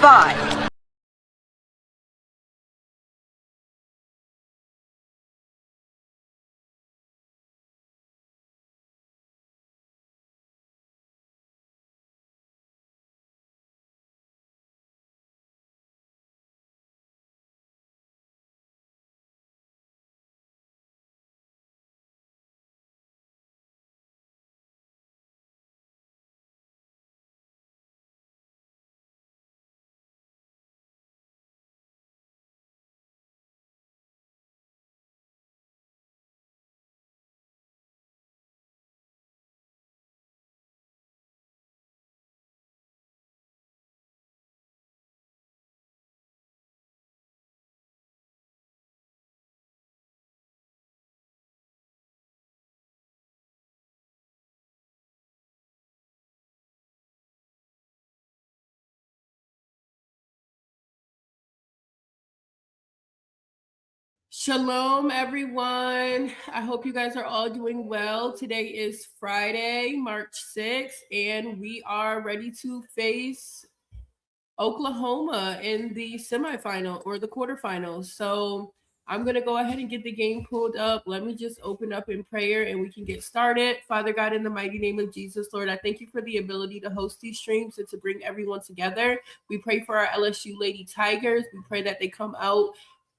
5. Shalom, everyone. I hope you guys are all doing well. Today is Friday, March 6th, and we are ready to face Oklahoma in the semifinal or the quarterfinals. So I'm going to go ahead and get the game pulled up. Let me just open up in prayer and we can get started. Father God, in the mighty name of Jesus, Lord, I thank you for the ability to host these streams and to bring everyone together. We pray for our LSU Lady Tigers. We pray that they come out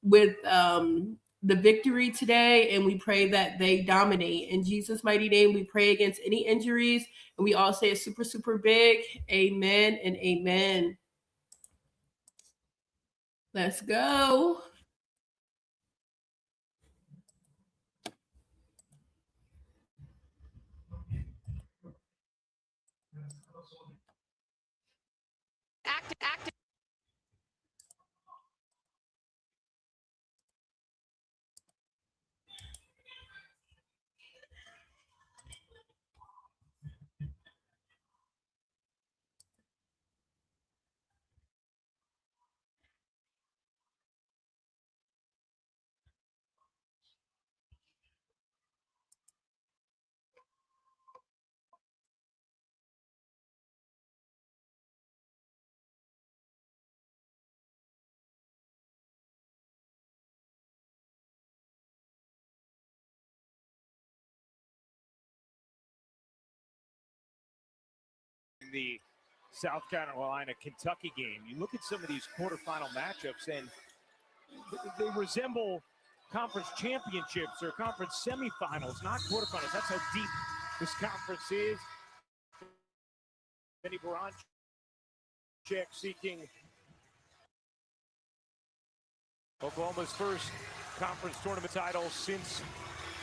with the victory today, and we pray that they dominate. In Jesus' mighty name, we pray against any injuries, and we all say it super, super big. Amen and amen. Let's go. Active. The South Carolina-Kentucky game. You look at some of these quarterfinal matchups, and they resemble conference championships or conference semifinals, not quarterfinals. That's how deep this conference is. Benny Baranczyk seeking Oklahoma's first conference tournament title since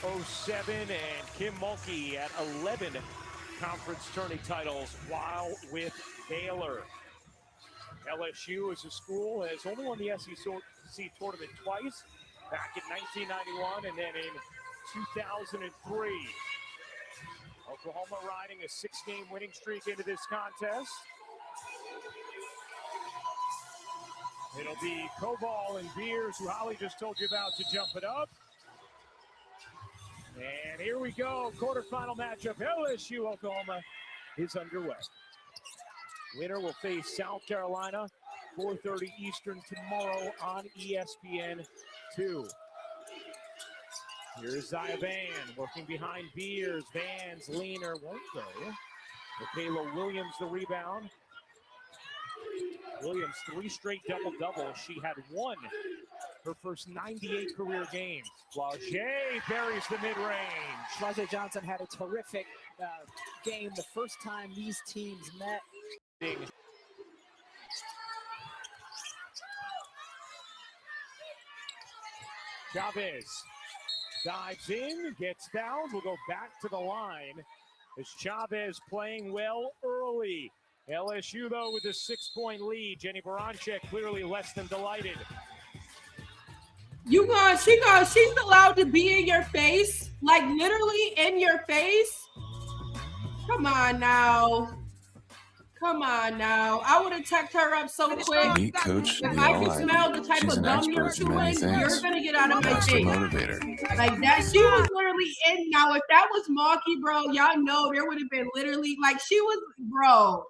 2007, and Kim Mulkey at 11 conference tourney titles while with Baylor. LSU as a school has only won the SEC tournament twice, back in 1991 and then in 2003. Oklahoma riding a 6-game winning streak into this contest. It'll be Koval and Beers, who Holly just told you about, to jump it up. And here we go, quarterfinal matchup. LSU Oklahoma is underway. Winner will face South Carolina, 4:30 Eastern tomorrow on ESPN 2. Here's Zaya Van working behind Beers. Van's leaner won't go. Mikaylah Williams the rebound. Williams 3 straight double-doubles. She had won her first 98 career games. Flau'jae buries the mid-range. Flau'jae Johnson had a terrific game the first time these teams met. Chavez dives in, gets fouled. We'll go back to the line as Chavez playing well early. LSU, though, with a 6-point lead. Jenny Baranczyk clearly less than delighted. She's allowed to be in your face, like literally in your face. Come on now. I would have tucked her up so quick. Meet Coach If I can smell the type of gum you're chewing, you're gonna get out of my face. Motivator. Like that, she was literally in. Now, if that was Milwaukee, bro, y'all know there would have been literally like she was, bro.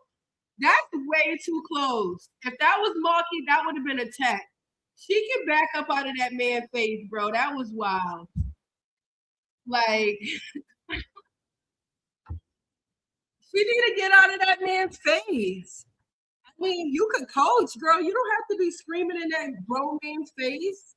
That's way too close. If that was Marky, that would have been a tech. She can back up out of that man's face, bro. That was wild. Like, she need to get out of that man's face. I mean, you could coach, girl. You don't have to be screaming in that grown man's face.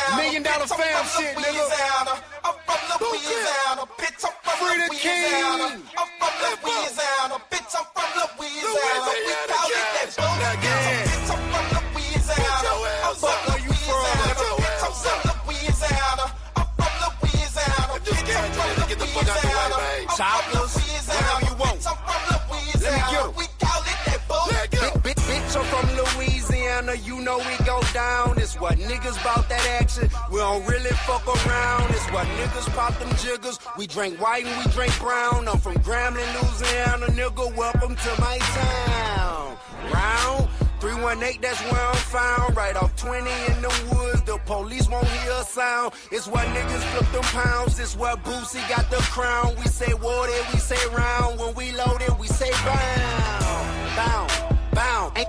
$1 million fam shit, nigga. I'm from Louisiana, bitch, I'm from Louisiana. I'm from Louisiana, bitch, I'm from Louisiana. We call it that boom, bitch, I'm from Louisiana. I'm from Louisiana, bitch, I'm from Louisiana. I'm from Louisiana, bitch, I'm from Louisiana. Choppers, whatever you want. I'm from Louisiana, we call it that boom. Bitch, I'm from Louisiana, you know we go down. It's what niggas bout that action. We don't really fuck around. It's what niggas pop them jiggers. We drink white and we drink brown. I'm from Grambling, Louisiana, nigga. Welcome to my town. Round 318, that's where I'm found. Right off 20 in the woods. The police won't hear a sound. It's what niggas flip them pounds. It's what Boosie got the crown. We say water, we say round. When we loaded, we say bound. Bound.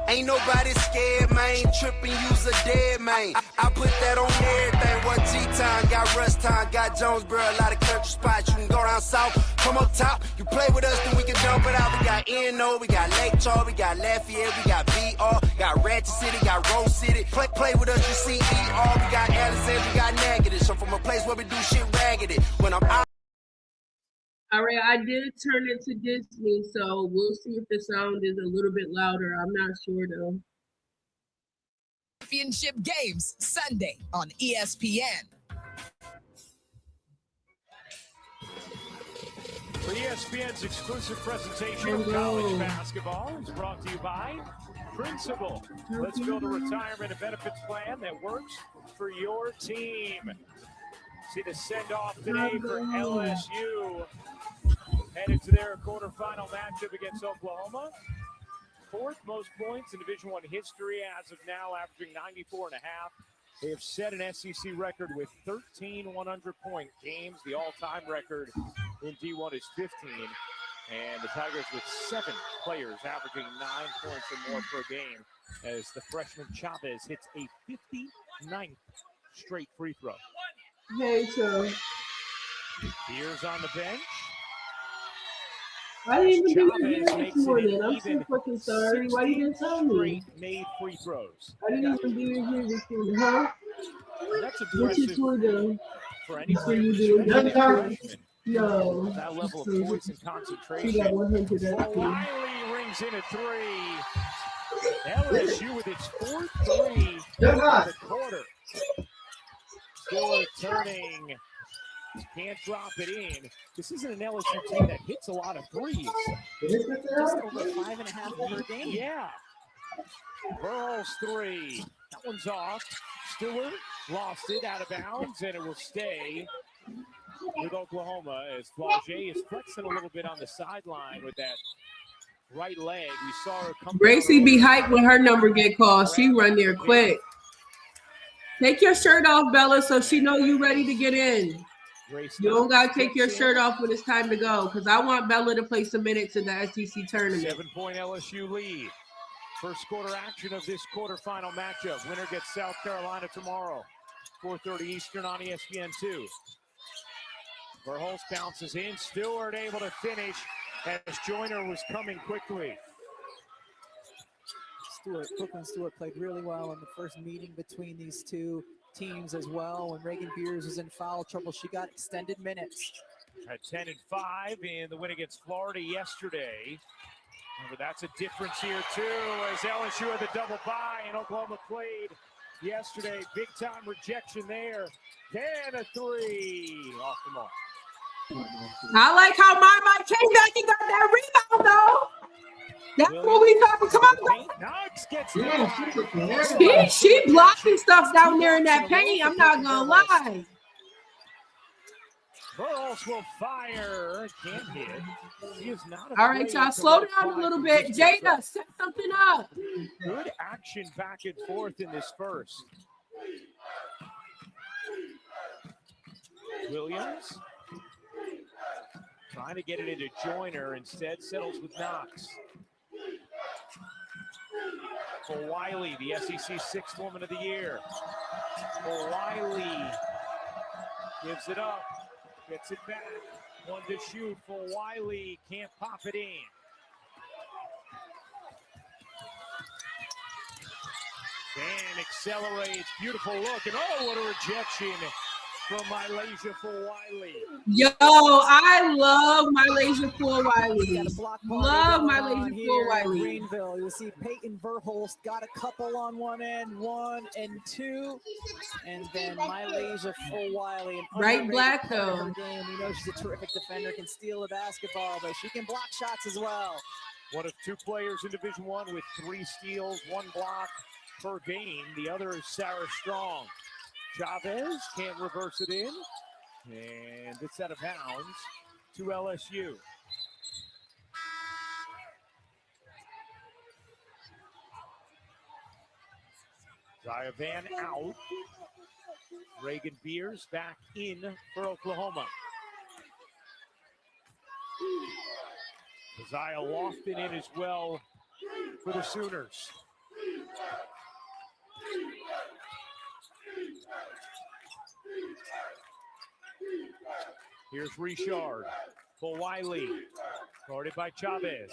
Ain't nobody scared, man. Tripping, use a dead, man. I put that on everything. What G-Time, got Rust Time, got Jonesboro, a lot of country spots. You can go down south, come up top. You play with us, then we can dump it out. We got N.O., we got Lake Charles, we got Lafayette, we got B.R., got Ratchet City, got Rose City. Play with us, you see E.R., we got Alexandria, we got Negative. So from a place where we do shit raggedy. When I'm out. All right, I did turn it to Disney, so we'll see if the sound is a little bit louder. I'm not sure, though. Championship games Sunday on ESPN. For ESPN's exclusive presentation of college basketball is brought to you by Principal. Let's build a retirement and benefits plan that works for your team. See the send-off today for LSU. Headed to their quarterfinal matchup against Oklahoma. Fourth most points in Division I history as of now, averaging 94.5. They have set an SEC record with 13 100-point games. The all-time record in D1 is 15. And the Tigers with 7 players averaging 9 points or more per game as the freshman Chavez hits a 59th straight free throw. Hey, so Beers on the bench. I didn't even do Chavez it makes this it morning. an I'm even so fucking sorry. Why you didn't tell me? made free throws. I didn't even do it here this morning, huh? That's What's your impressive tour, though? for any So player, you do it. especially a freshman. No. That level of So poise and she got concentration. 100 that too. Fulwiley rings in a three. LSU with its fourth three of the quarter. Still turning. Can't drop it in. This isn't an LSU team that hits a lot of threes. Just over 5.5 per game. Yeah. Burrell's three. That one's off. Stewart lost it out of bounds, and it will stay with Oklahoma as Flau'jae is flexing a little bit on the sideline with that right leg. We saw her come. Gracie be hyped when her number get called. She run there quick. Take your shirt off, Bella, so she know you ready to get in. You don't got to take your shirt off when it's time to go, because I want Bella to play some minutes in the SEC tournament. 7-point LSU lead. First quarter action of this quarterfinal matchup. Winner gets South Carolina tomorrow. 4:30 Eastern on ESPN2. Verhulst bounces in. Stewart able to finish as Joyner was coming quickly. Brooklyn Stewart played really well in the first meeting between these two teams as well. When Reagan Beers was in foul trouble, she got extended minutes. At 10 and 5 in the win against Florida yesterday. Remember, that's a difference here too, as LSU had the double bye and Oklahoma played yesterday. Big time rejection there. And a three off the mark. I like how my came back and got that rebound, though. That's what we talking. Come on. Knox gets She blocking stuff down there in that paint. I'm not gonna lie. Burles will fire. Can't hit. He is not. All right, y'all, slow down a little bit. Jada, set something up. Good action back and forth in this first. Williams trying to get it into Joyner, instead settles with Knox. Fulwiley, the SEC Sixth Woman of the Year. Fulwiley gives it up, gets it back. One to shoot. Fulwiley can't pop it in. Dan accelerates, beautiful look, and oh, what a rejection from MiLaysia Fulwiley. Yo, I love MiLaysia Fulwiley. Love MiLaysia Fulwiley. Greenville, you see Peyton Verhulst got a couple on one end, 1 and 2, and then MiLaysia Fulwiley. Right, Black though. Game. We know she's a terrific defender, can steal the basketball, but she can block shots as well. One of 2 players in Division I with 3 steals, 1 block per game. The other is Sarah Strong. Chavez can't reverse it in, and it's out of bounds to LSU. Zaya Van out. Reagan Beers back in for Oklahoma. Zaya Lofton in as well for the Sooners. Here's Richard. Fulwiley, guarded by Chavez.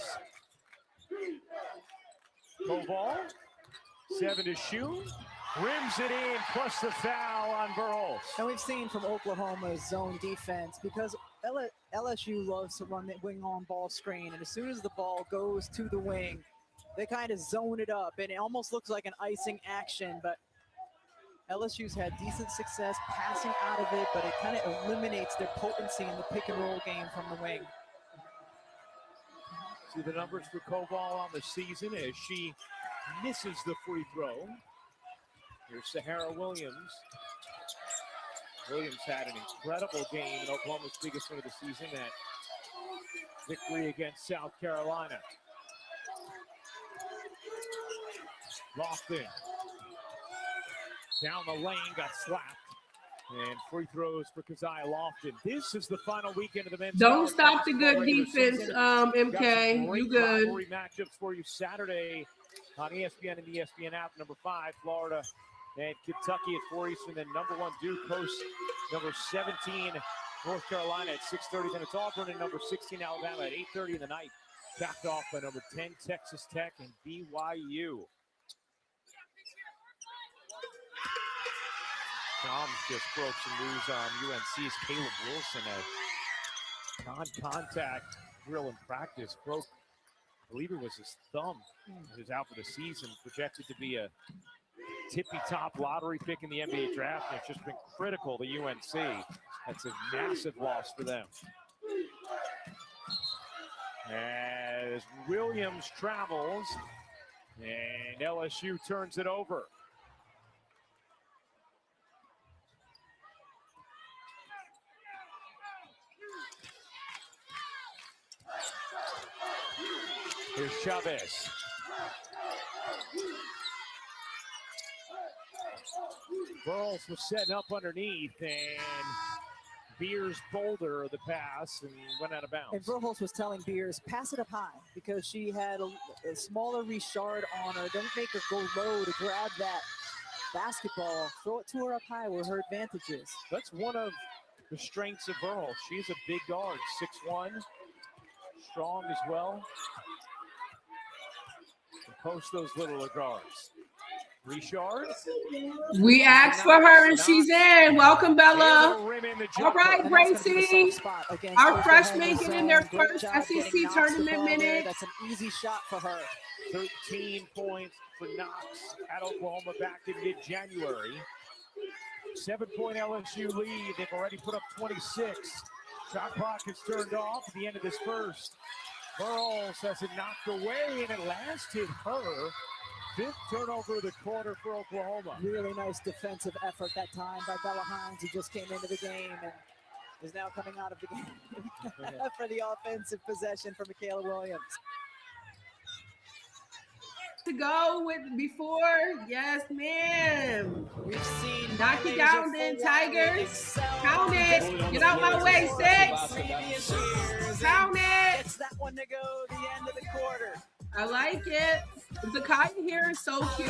Koval, 7 to shoot. Rims it in, plus the foul on Burles. And we've seen from Oklahoma's zone defense, because LSU loves to run the wing on ball screen, and as soon as the ball goes to the wing, they kind of zone it up, and it almost looks like an icing action, but LSU's had decent success passing out of it, but it kind of eliminates their potency in the pick and roll game from the wing. See the numbers for Koval on the season as she misses the free throw. Here's Sahara Williams. Williams had an incredible game in Oklahoma's biggest win of the season, that victory against South Carolina. Lofton down the lane, got slapped. And free throws for Keziah Lofton. This is the final weekend of the men's. Don't stop the good defense, MK. You good. Rivalry matchups for you Saturday on ESPN and the ESPN app. Number 5, Florida and Kentucky at 4 Eastern. Then number 1, Duke hosts number 17, North Carolina at 6:30. Then it's Auburn and number 16, Alabama at 8:30 in the night. Capped off by number 10, Texas Tech and BYU. Tom's just broke some news on UNC's Caleb Wilson. A non-contact drill in practice broke, I believe it was his thumb. He was out for the season, projected to be a tippy-top lottery pick in the NBA draft, and it's just been critical to UNC. That's a massive loss for them. As Williams travels, and LSU turns it over. Here's Chavez. Burles was setting up underneath, and Beers boulder the pass and went out of bounds. And Verhulst was telling Beers, pass it up high, because she had a smaller Richard on her. Don't make her go low to grab that basketball. Throw it to her up high where her advantage is. That's one of the strengths of Burles. She's a big guard, 6'1", strong as well. And post those little guards. Richard. We asked for her and she's in. Welcome, Bella. All right, Gracie. Our freshmen getting their first SEC tournament minute. That's an easy shot for her. 13 points for Knox at Oklahoma back in mid-January. 7-point LSU lead. They've already put up 26. Shot clock is turned off at the end of this first. Burles has it knocked away, and it lasted her. 5th turnover of the quarter for Oklahoma. Really nice defensive effort that time by Bella Hines, who just came into the game and is now coming out of the game for the offensive possession for Mikaylah Williams. To go with before, yes, ma'am. We've seen knock it down, then Tigers. Count it. Get out my way, 6. Count it. It's that one to go. The end of the quarter. I like it. ZaKiyah here is so cute.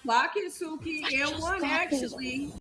Lock it, Suki, and one actually.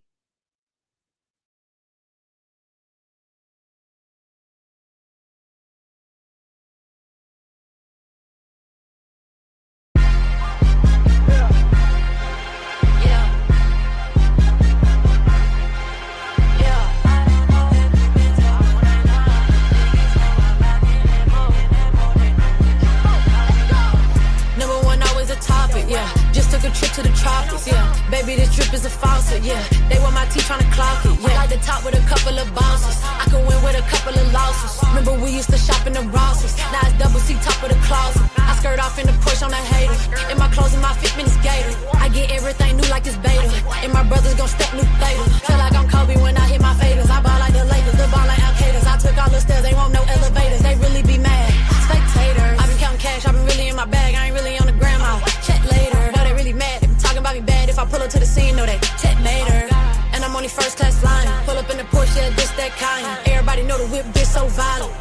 Trip to the tropics, yeah. Baby, this trip is a faucet, yeah. They want my teeth trying to clock it, yeah. I like the top with a couple of bosses. I can win with a couple of losses. Remember we used to shop in the Rosses. Now it's double C top of the closet. I skirt off in the Porsche on the hater. In my clothes and my fitment is gator. I get everything new like it's beta. And my brothers gon' step new theta. Feel like I'm Kobe when I hit my faders. I ball like the Lakers, the ball like Al-Qaeda. I took all the stairs, they want no elevators. They really be mad. Spectators. I been counting cash, I been really in my bag. I ain't really on the gram, I'll check later. No, they really mad. They be talking about me bad. If I pull up to the scene, know they checkmate her. And I'm only first class flying. Pull up in the Porsche, yeah, this that kind. Everybody know the whip gets so violent.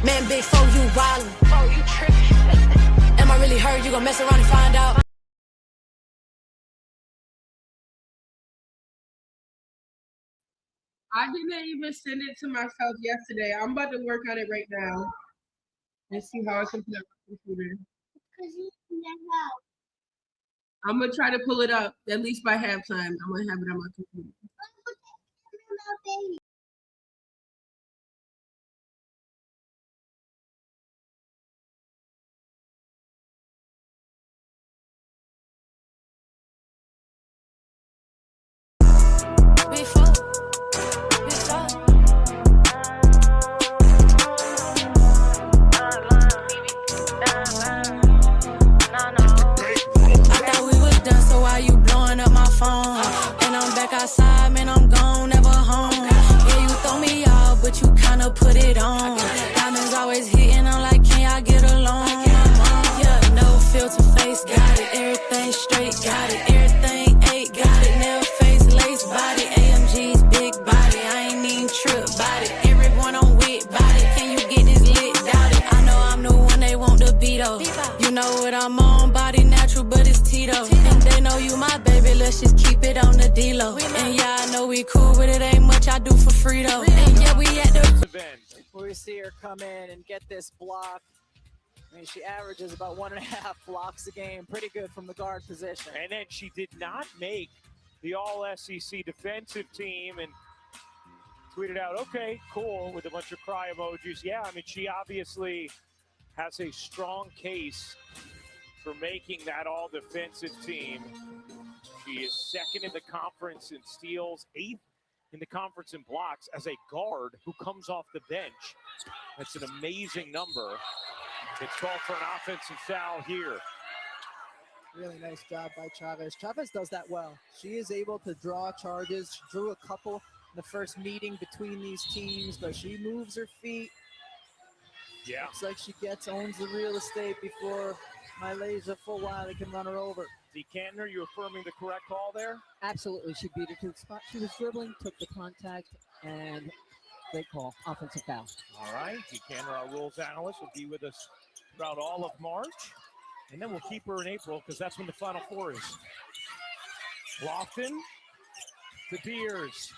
Man, big phone, you wildin'. Oh, you trippin'. Am I really hurt? You gon' mess around and find out. I didn't even send it to myself yesterday. I'm about to work on it right now. Let's see how I can put it on my computer. I'm gonna try to pull it up at least by halftime. I'm gonna have it on my computer. Outside, man, I'm gone, never home. Yeah, you throw me out, but you kinda put it on. Diamonds always hitting, I'm like, can y'all get along? Yeah, no filter face, got it. Everything straight, got it. Everything 8, got it. Nail face, lace body. AMG's big body, I ain't even trip body. Everyone on wit body, can you get this lit? Doubt it. I know I'm the one they want to beat up. You know what I'm on, body natural, but it's Tito. And they know you my baby, let's just keep it on the D-Lo. And yeah, I know we cool, but it ain't much I do for free though. And yeah, we at the event. We see her come in and get this block. I mean, she averages about 1.5 blocks a game. Pretty good from the guard position. And then she did not make the All-SEC defensive team and tweeted out, okay, cool, with a bunch of cry emojis. Yeah, I mean, she obviously has a strong case for making that all-defensive team. She is second in the conference in steals, 8th in the conference in blocks as a guard who comes off the bench. That's an amazing number. It's called for an offensive foul here. Really nice job by Chavez. Chavez does that well. She is able to draw charges. She drew a couple in the first meeting between these teams, but she moves her feet. Yeah. Looks like she owns the real estate before MiLaysia Fulwiley can run her over. DeCanter, you affirming the correct call there? Absolutely. She beat her to the spot. She was dribbling, took the contact, and great call. Offensive foul. All right. DeCanter, our rules analyst, will be with us throughout all of March. And then we'll keep her in April because that's when the Final Four is. Lofton to Beers.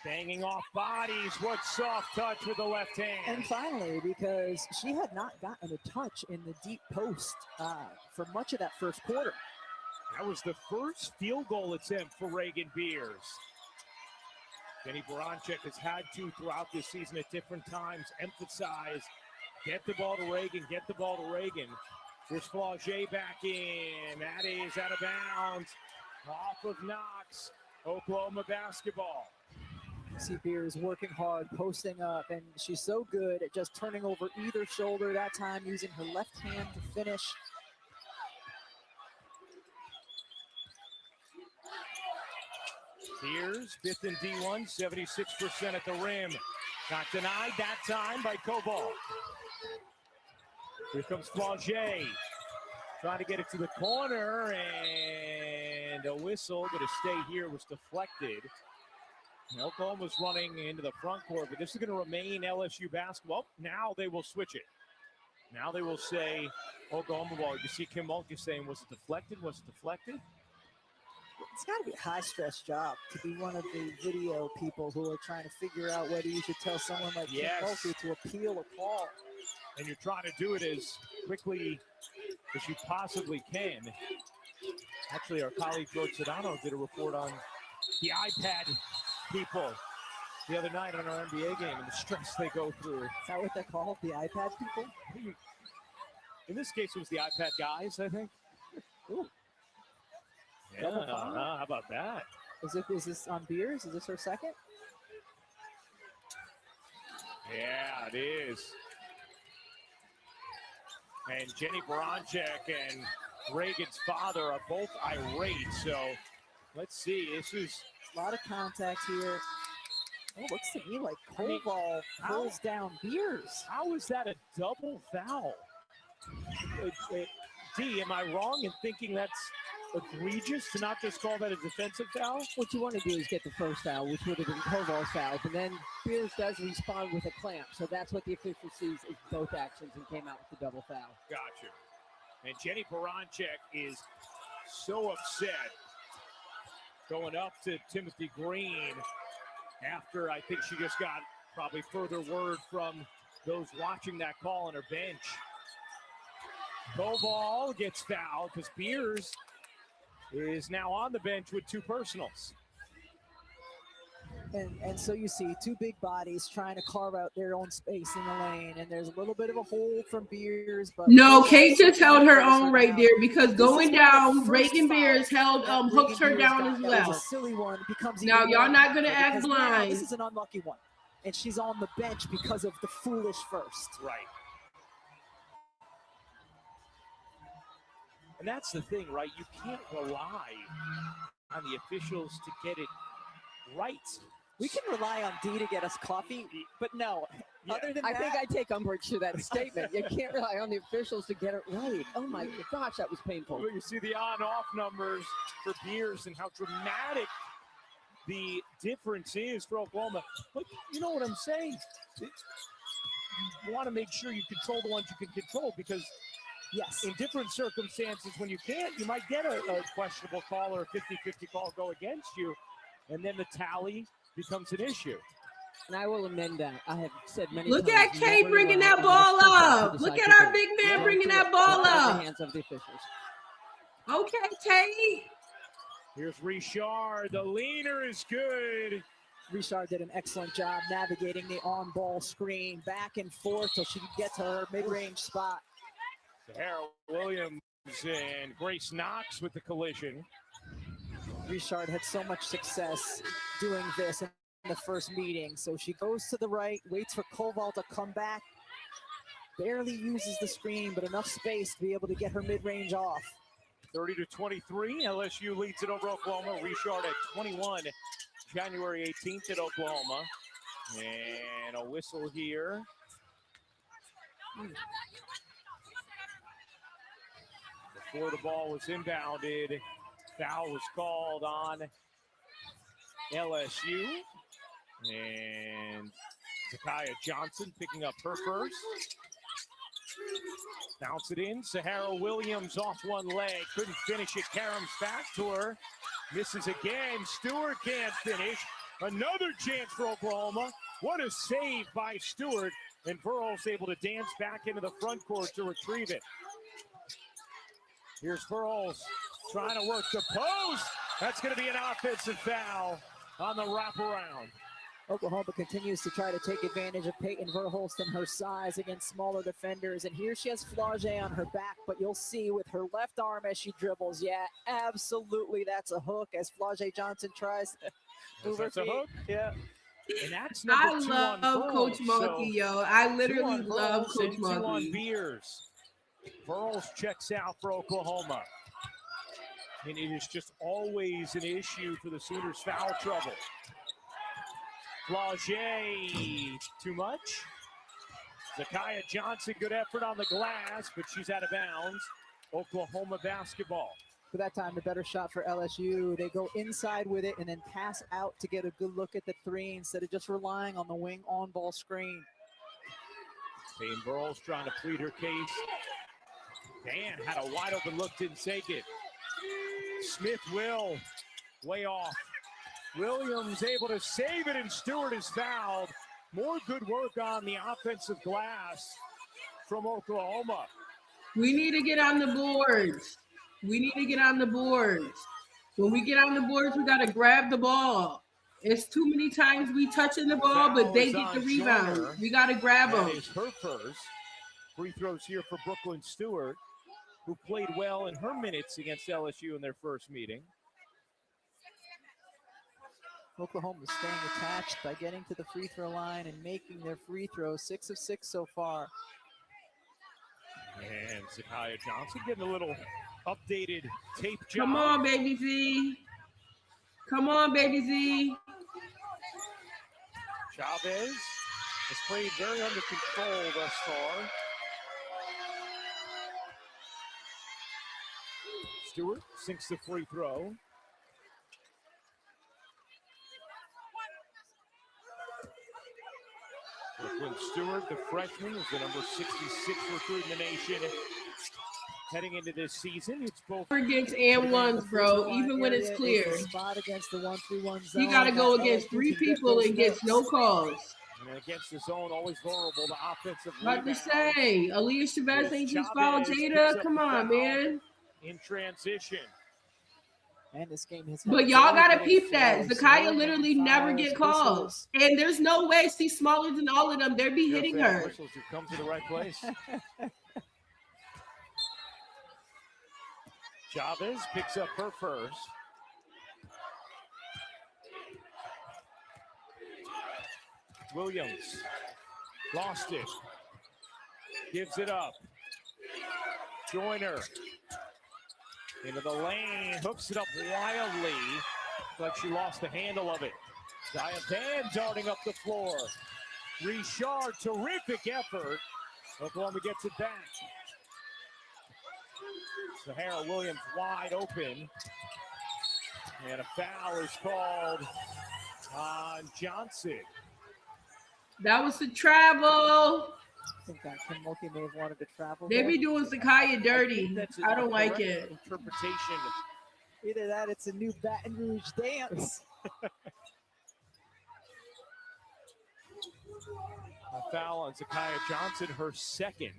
Banging off bodies. What soft touch with the left hand. And finally, because she had not gotten a touch in the deep post for much of that first quarter. That was the first field goal attempt for Reagan Beers. Jenny Baranczyk has had to, throughout this season at different times, emphasize, get the ball to Reagan, get the ball to Reagan. Here's Flau'jae back in. That is out of bounds. Off of Knox. Oklahoma basketball. See Beers working hard, posting up, and she's so good at just turning over either shoulder, that time using her left hand to finish. Beers, fifth and D1, 76% at the rim. Not denied that time by Koval. Here comes Flau'jae. Trying to get it to the corner, and a whistle, but a stay here was deflected. Oklahoma's running into the front court, but this is going to remain LSU basketball. Now they will switch it. Now they will say Oklahoma ball. You see Kim Mulkey saying, was it deflected? Was it deflected? It's got to be a high-stress job to be one of the video people who are trying to figure out whether you should tell someone like Kim Mulkey to appeal a call. And you're trying to do it as quickly as you possibly can. Actually, our colleague George Sedano did a report on the iPad people the other night on our NBA game and the stress they go through. Is that what they call the iPad people? In this case, it was the iPad guys, I think. Ooh. Yeah, how about that? Is this on Beers? Is this her second? Yeah, it is. And Jenny Baranczyk and Reagan's father are both irate, so let's see. This is a lot of contact here. Oh, looks to me like Koval pulls down Beers. How is that a double foul? D, am I wrong in thinking that's egregious to not just call that a defensive foul? What you want to do is get the first foul, which would have been Koval's foul, but then Beers does respond with a clamp. So that's what the official sees is both actions and came out with the double foul. Gotcha. And Jenny Baranczyk is so upset going up to Timothy Green after I think she just got probably further word from those watching that call on her bench. Koval gets fouled because Beers is now on the bench with two personals. And so you see two big bodies trying to carve out their own space in the lane, and there's a little bit of a hole from Beers. But no, Kate just held her own right there because going down, Reagan Beers hooked her down as well. That was a silly one. Becomes now y'all not gonna act blind. This is an unlucky one, and she's on the bench because of the foolish first. Right. And that's the thing, right? You can't rely on the officials to get it right. We can rely on D to get us coffee, but no. Yeah. Other than I that, think I take umbrage to that statement. You can't rely on the officials to get it right. Oh my gosh, that was painful. Well, you see the on-off numbers for Beers and how dramatic the difference is for Oklahoma. But you know what I'm saying? You want to make sure you control the ones you can control because yes, in different circumstances, when you can't, you might get a questionable call or a 50-50 call go against you, and then the tally becomes an issue. And I will amend that. I have said many Look times. at Kay bringing that ball up. Look at our big man bringing that ball up. The hands of the officials. Okay, Kay. Here's Richard. The leaner is good. Richard did an excellent job navigating the on-ball screen back and forth till she could get to her mid-range spot. ZaKiyah Williams and Grace Knox with the collision. Richard had so much success doing this in the first meeting. So she goes to the right, waits for Koval to come back, barely uses the screen, but enough space to be able to get her mid-range off. 30-23, LSU leads it over Oklahoma. Richard at 21, January 18th at Oklahoma. And a whistle here. Before the ball was inbounded, foul was called on LSU. And ZaKiyah Johnson picking up her first. Bounce it in. ZaKiyah Williams off one leg. Couldn't finish it. Karam's back to her. Misses again. Stewart can't finish. Another chance for Oklahoma. What a save by Stewart. And Verhulst able to dance back into the front court to retrieve it. Here's Verhulst trying to work the post. That's going to be an offensive foul on the wraparound. Oklahoma continues to try to take advantage of Peyton Verhulst and her size against smaller defenders. And here she has Flau'jae on her back, but you'll see with her left arm as she dribbles. Yeah, absolutely, that's a hook as Flau'jae Johnson tries to move her feet. A hook? Yeah. And that's I number 2 love on Coach Mulkey, yo. I literally love Coach Mulkey. 2 on Mulkey. Beers. Verhulst checks out for Oklahoma. And it is just always an issue for the Sooners' foul trouble. Flau'jae, too much. ZaKiyah Johnson, good effort on the glass, but she's out of bounds. Oklahoma basketball. For that time, the better shot for LSU. They go inside with it and then pass out to get a good look at the three instead of just relying on the wing on-ball screen. Payne Verhulst trying to plead her case. Dan had a wide open look, didn't take it. Smith will, way off. Williams able to save it, and Stewart is fouled. More good work on the offensive glass from Oklahoma. We need to get on the boards. We need to get on the boards. When we get on the boards, we got to grab the ball. It's too many times we touching the ball, but they get the rebound. Joyner. We got to grab them. That is her first. Free throws here for Brooklyn Stewart, who played well in her minutes against LSU in their first meeting. Oklahoma staying attached by getting to the free throw line and making their free throws. 6 of 6 so far. And ZaKiyah Johnson getting a little updated tape job. Come on, baby Z. Come on, baby Z. Chavez has played very under control thus far. Stewart sinks the free throw. Brooklyn Stewart, the freshman, is the number 66 recruit in the nation. Heading into this season, it's both Against and ones, bro, even when it's clear. Spot against the 1-3-1 zone. You got to go against 3 people and get no calls. And against the zone, always vulnerable to offensive About to rebound. say, Aaliyah Chavez ain't just fouled Jada. Come on, man. In transition. And this game has But y'all gotta peep that. ZaKiyah literally never get calls. And there's no way she's smaller than all of them. They'd be hitting her. Whistles have come to the right place. Chavez picks up her first. Williams lost it. Gives it up. Joyner into the lane, hooks it up wildly, but she lost the handle of it. Van darting up the floor. Richard, terrific effort. Oklahoma gets it back. Sahara Williams wide open. And a foul is called on Johnson. That was the travel. I think that Kim Mulkey may have wanted to travel. They be doing ZaKiyah dirty. I don't like it. Interpretation. Either that, it's a new Baton Rouge dance. A foul on ZaKiyah Johnson, her second.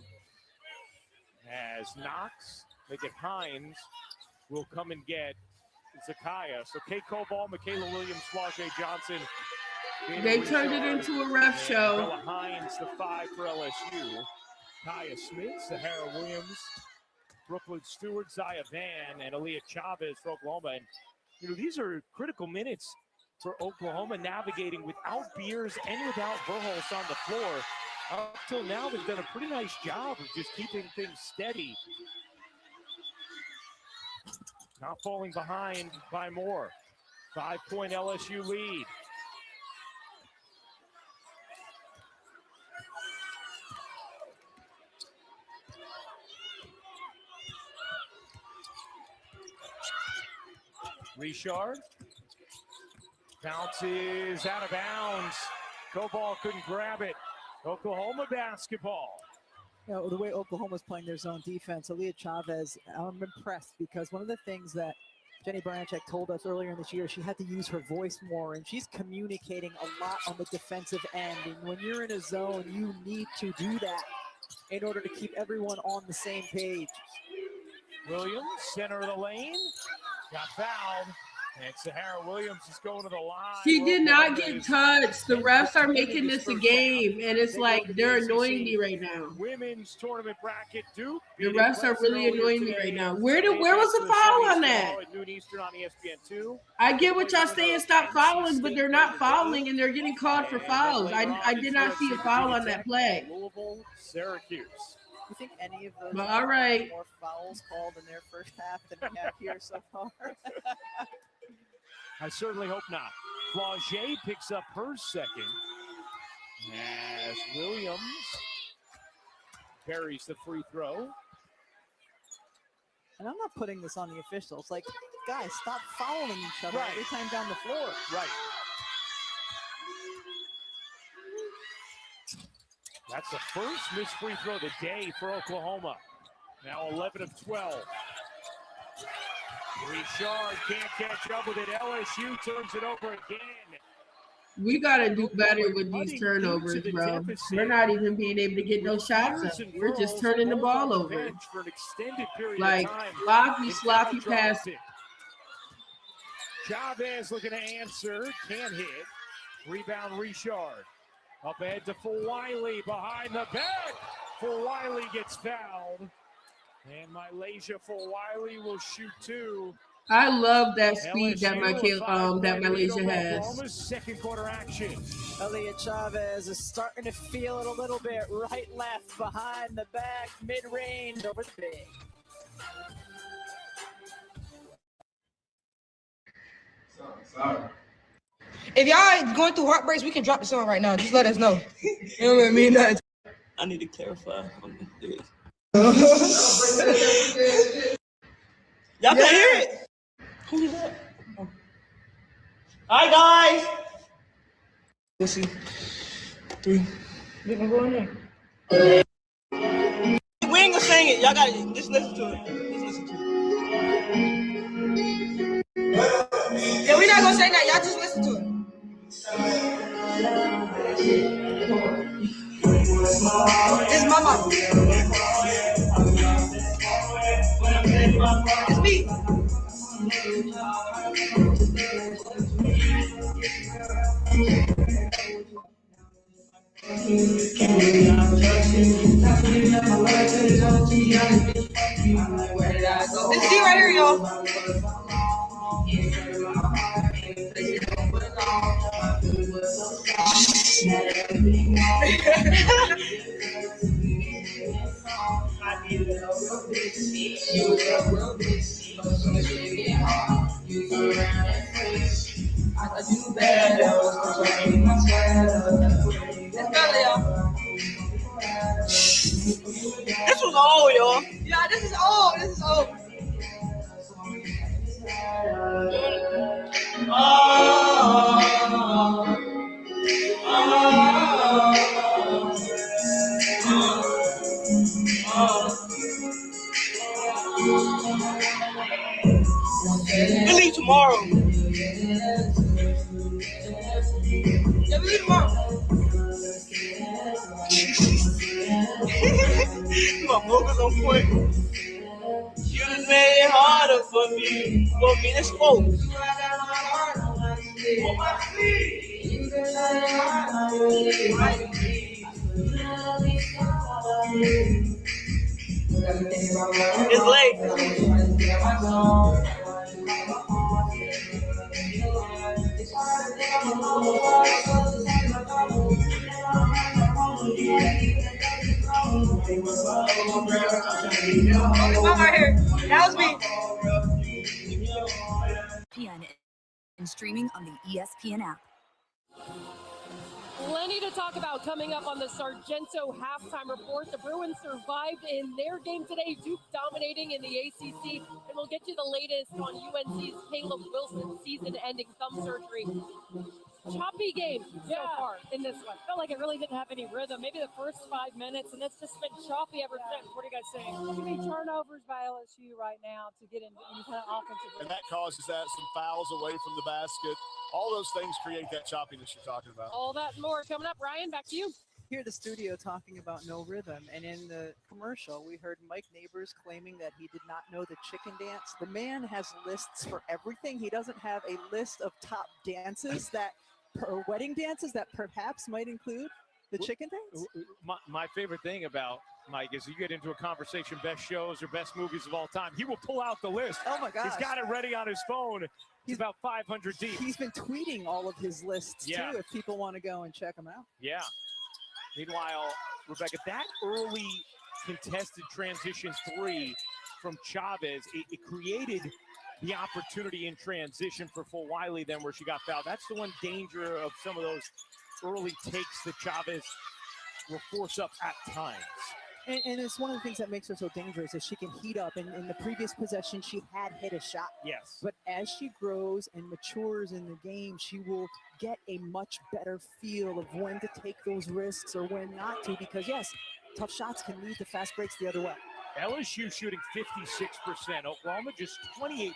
As Knox, Hines will come and get ZaKiyah. So Kate Coball, Mikaylah Williams, Flau'jae Johnson. They turned it into a ref show. Bella Hines, the 5 for LSU. Kaya Smith, Sahara Williams, Brooklyn Stewart, Van, and Aaliyah Chavez for Oklahoma. And these are critical minutes for Oklahoma, navigating without Beers and without Verhulst on the floor. Up till now, they've done a pretty nice job of just keeping things steady. Not falling behind by more. 5-point LSU lead. Richard bounces out of bounds. Coball couldn't grab it. Oklahoma basketball. The way Oklahoma's playing their zone defense, Aaliyah Chavez, I'm impressed because one of the things that Jenny Baranchek told us earlier in this year she had to use her voice more, and she's communicating a lot on the defensive end. And when you're in a zone, you need to do that in order to keep everyone on the same page. Williams, center of the lane, got fouled. And Sahara Williams is going to the line. She did not get touched. The refs are making this a game, and it's like they're annoying me right now. Women's tournament bracket, Duke. The refs are really annoying me right now. Where was the foul on that? At noon Eastern on ESPN2. I get what y'all saying, stop fouling, but they're not fouling, and they're getting called for fouls. I did not see a foul on that play. Louisville, Syracuse. You think any of those But all right. more fouls called in their first half than we have here so far? I certainly hope not. Flau'jae picks up her second as Williams buries the free throw. And I'm not putting this on the officials. Like, guys, stop fouling each other every time down the floor. Right. That's the first missed free throw of the day for Oklahoma. Now 11 of 12. Richard can't catch up with it. LSU turns it over again. We got to do better with these turnovers, bro. We're not even being able to get no shots up. We're just turning the ball over. Like, sloppy passing. Chavez looking to answer. Can't hit. Rebound, Richard. Up ahead to Fulwiley. Behind the back. Fulwiley gets fouled. And MiLaysia Fulwiley will shoot two. I love that speed that MiLaysia has. Second quarter action. Elliot Chavez is starting to feel it a little bit. Right, left, behind the back, mid-range, over the big. Sorry. If y'all going through heartbreaks, we can drop the song right now. Just let us know. You know what I mean? I need to clarify on this. Y'all can hear it. Who is that? Oh. Hi guys. Let's see. 3. We gonna go in there. We ain't gonna sing it. Y'all gotta just listen to it. Just listen to it. Yeah, we not gonna sing that. Y'all just listen to it. It's my mom. It's me. It's you right here, y'all. This was old, y'all. Yeah, this is old. This is old. We leave tomorrow. Yeah, we leave tomorrow. My vocals on point. You just made it harder for me. Let's go. It's late. Right here. That was me. ESPN and streaming on the ESPN app. Plenty to talk about coming up on the Sargento halftime report. The Bruins survived in their game today, Duke dominating in the ACC, and we'll get you the latest on UNC's Caleb Wilson season-ending thumb surgery. choppy game so far in this one. Felt like it really didn't have any rhythm. Maybe the first 5 minutes, and it's just been choppy ever since. What are you guys saying? Too many turnovers by LSU right now to get into any kind of offensive. And that causes that, some fouls away from the basket. All those things create that choppiness you're talking about. All that and more coming up. Ryan, back to you. Here at the studio talking about no rhythm, and in the commercial we heard Mike Neighbors claiming that he did not know the chicken dance. The man has lists for everything. He doesn't have a list of top dances or wedding dances that perhaps might include the chicken dance. My favorite thing about Mike is you get into a conversation, best shows or best movies of all time, he will pull out the list. Oh my gosh. He's got it ready on his phone. He's about 500 deep. He's been tweeting all of his lists too, if people want to go and check them out. Yeah. Meanwhile, Rebecca, that early contested transition three from Chavez, it created the opportunity in transition for Fulwiley then where she got fouled. That's the one danger of some of those early takes that Chavez will force up at times. And it's one of the things that makes her so dangerous is she can heat up. And in the previous possession, she had hit a shot. Yes. But as she grows and matures in the game, she will get a much better feel of when to take those risks or when not to. Because, yes, tough shots can lead to fast breaks the other way. LSU shooting 56%. Oklahoma just 28%.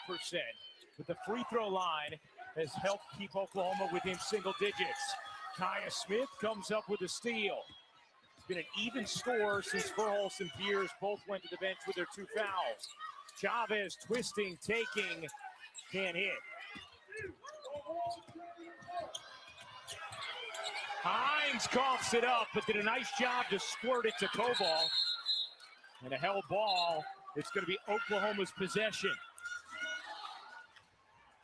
But the free throw line has helped keep Oklahoma within single digits. Kaya Smith comes up with a steal. It's been an even score since Verhulst and Pierce both went to the bench with their 2 fouls. Chavez twisting, taking, can't hit. Hines coughs it up, but did a nice job to squirt it to Koval. And a held ball. It's going to be Oklahoma's possession.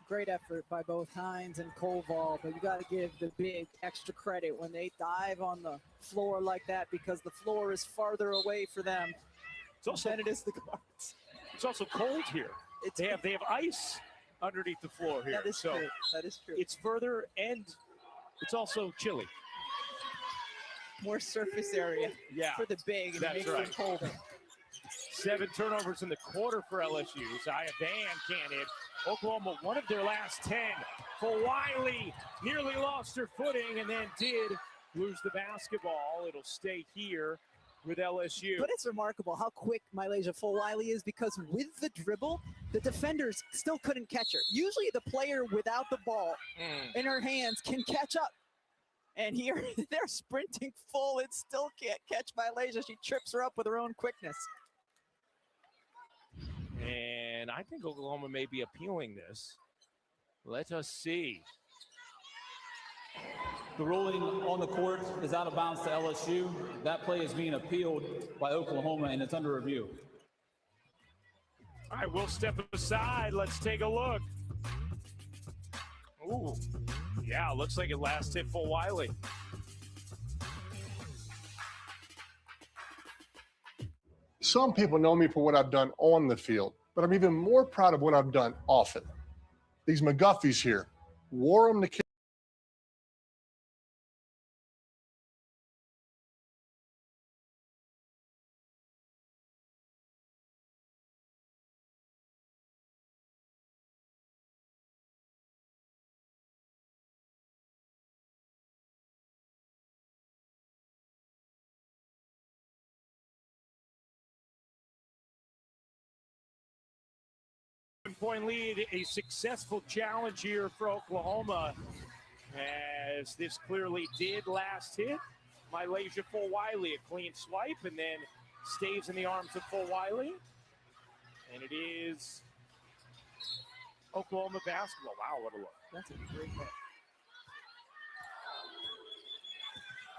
Great effort by both Hines and Koval, but you got to give the big extra credit when they dive on the floor like that because the floor is farther away for them than it is the guards. It's also cold here. They have ice underneath the floor here. That is true. That is true. It's further and it's also chilly. More surface area for the big, and it makes it colder. 7 turnovers in the quarter for LSU. ZaKiyah can't hit. Oklahoma, one of their last 10. Fulwiley nearly lost her footing and then did lose the basketball. It'll stay here with LSU. But it's remarkable how quick MiLaysia Fulwiley is because with the dribble, the defenders still couldn't catch her. Usually the player without the ball in her hands can catch up. And here they're sprinting full and still can't catch MiLaysia. She trips her up with her own quickness. And I think Oklahoma may be appealing this. Let us see. The ruling on the court is out of bounds to LSU. That play is being appealed by Oklahoma, and it's under review. All right, we'll step aside. Let's take a look. Ooh, yeah, looks like it last hit Fulwiley. Some people know me for what I've done on the field, but I'm even more proud of what I've done off it. These McGuffies here wore them to kill. Point lead, a successful challenge here for Oklahoma, as this clearly did last hit. MiLaysia Fulwiley, a clean swipe, and then stays in the arms of Fulwiley. And it is Oklahoma basketball. Wow, what a look. That's a great hit.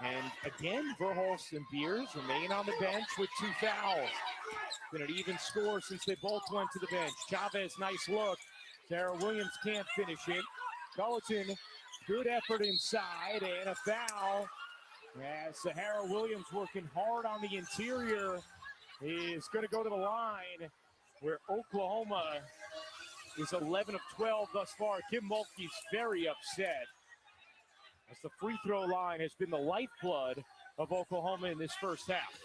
And again, Verhulst and Beers remain on the bench with 2 fouls. Been an even score since they both went to the bench. Chavez, nice look. Sarah Williams can't finish it. Culleton, good effort inside, and a foul. As Sahara Williams working hard on the interior is going to go to the line where Oklahoma is 11 of 12 thus far. Kim Mulkey's very upset as the free throw line has been the lifeblood of Oklahoma in this first half.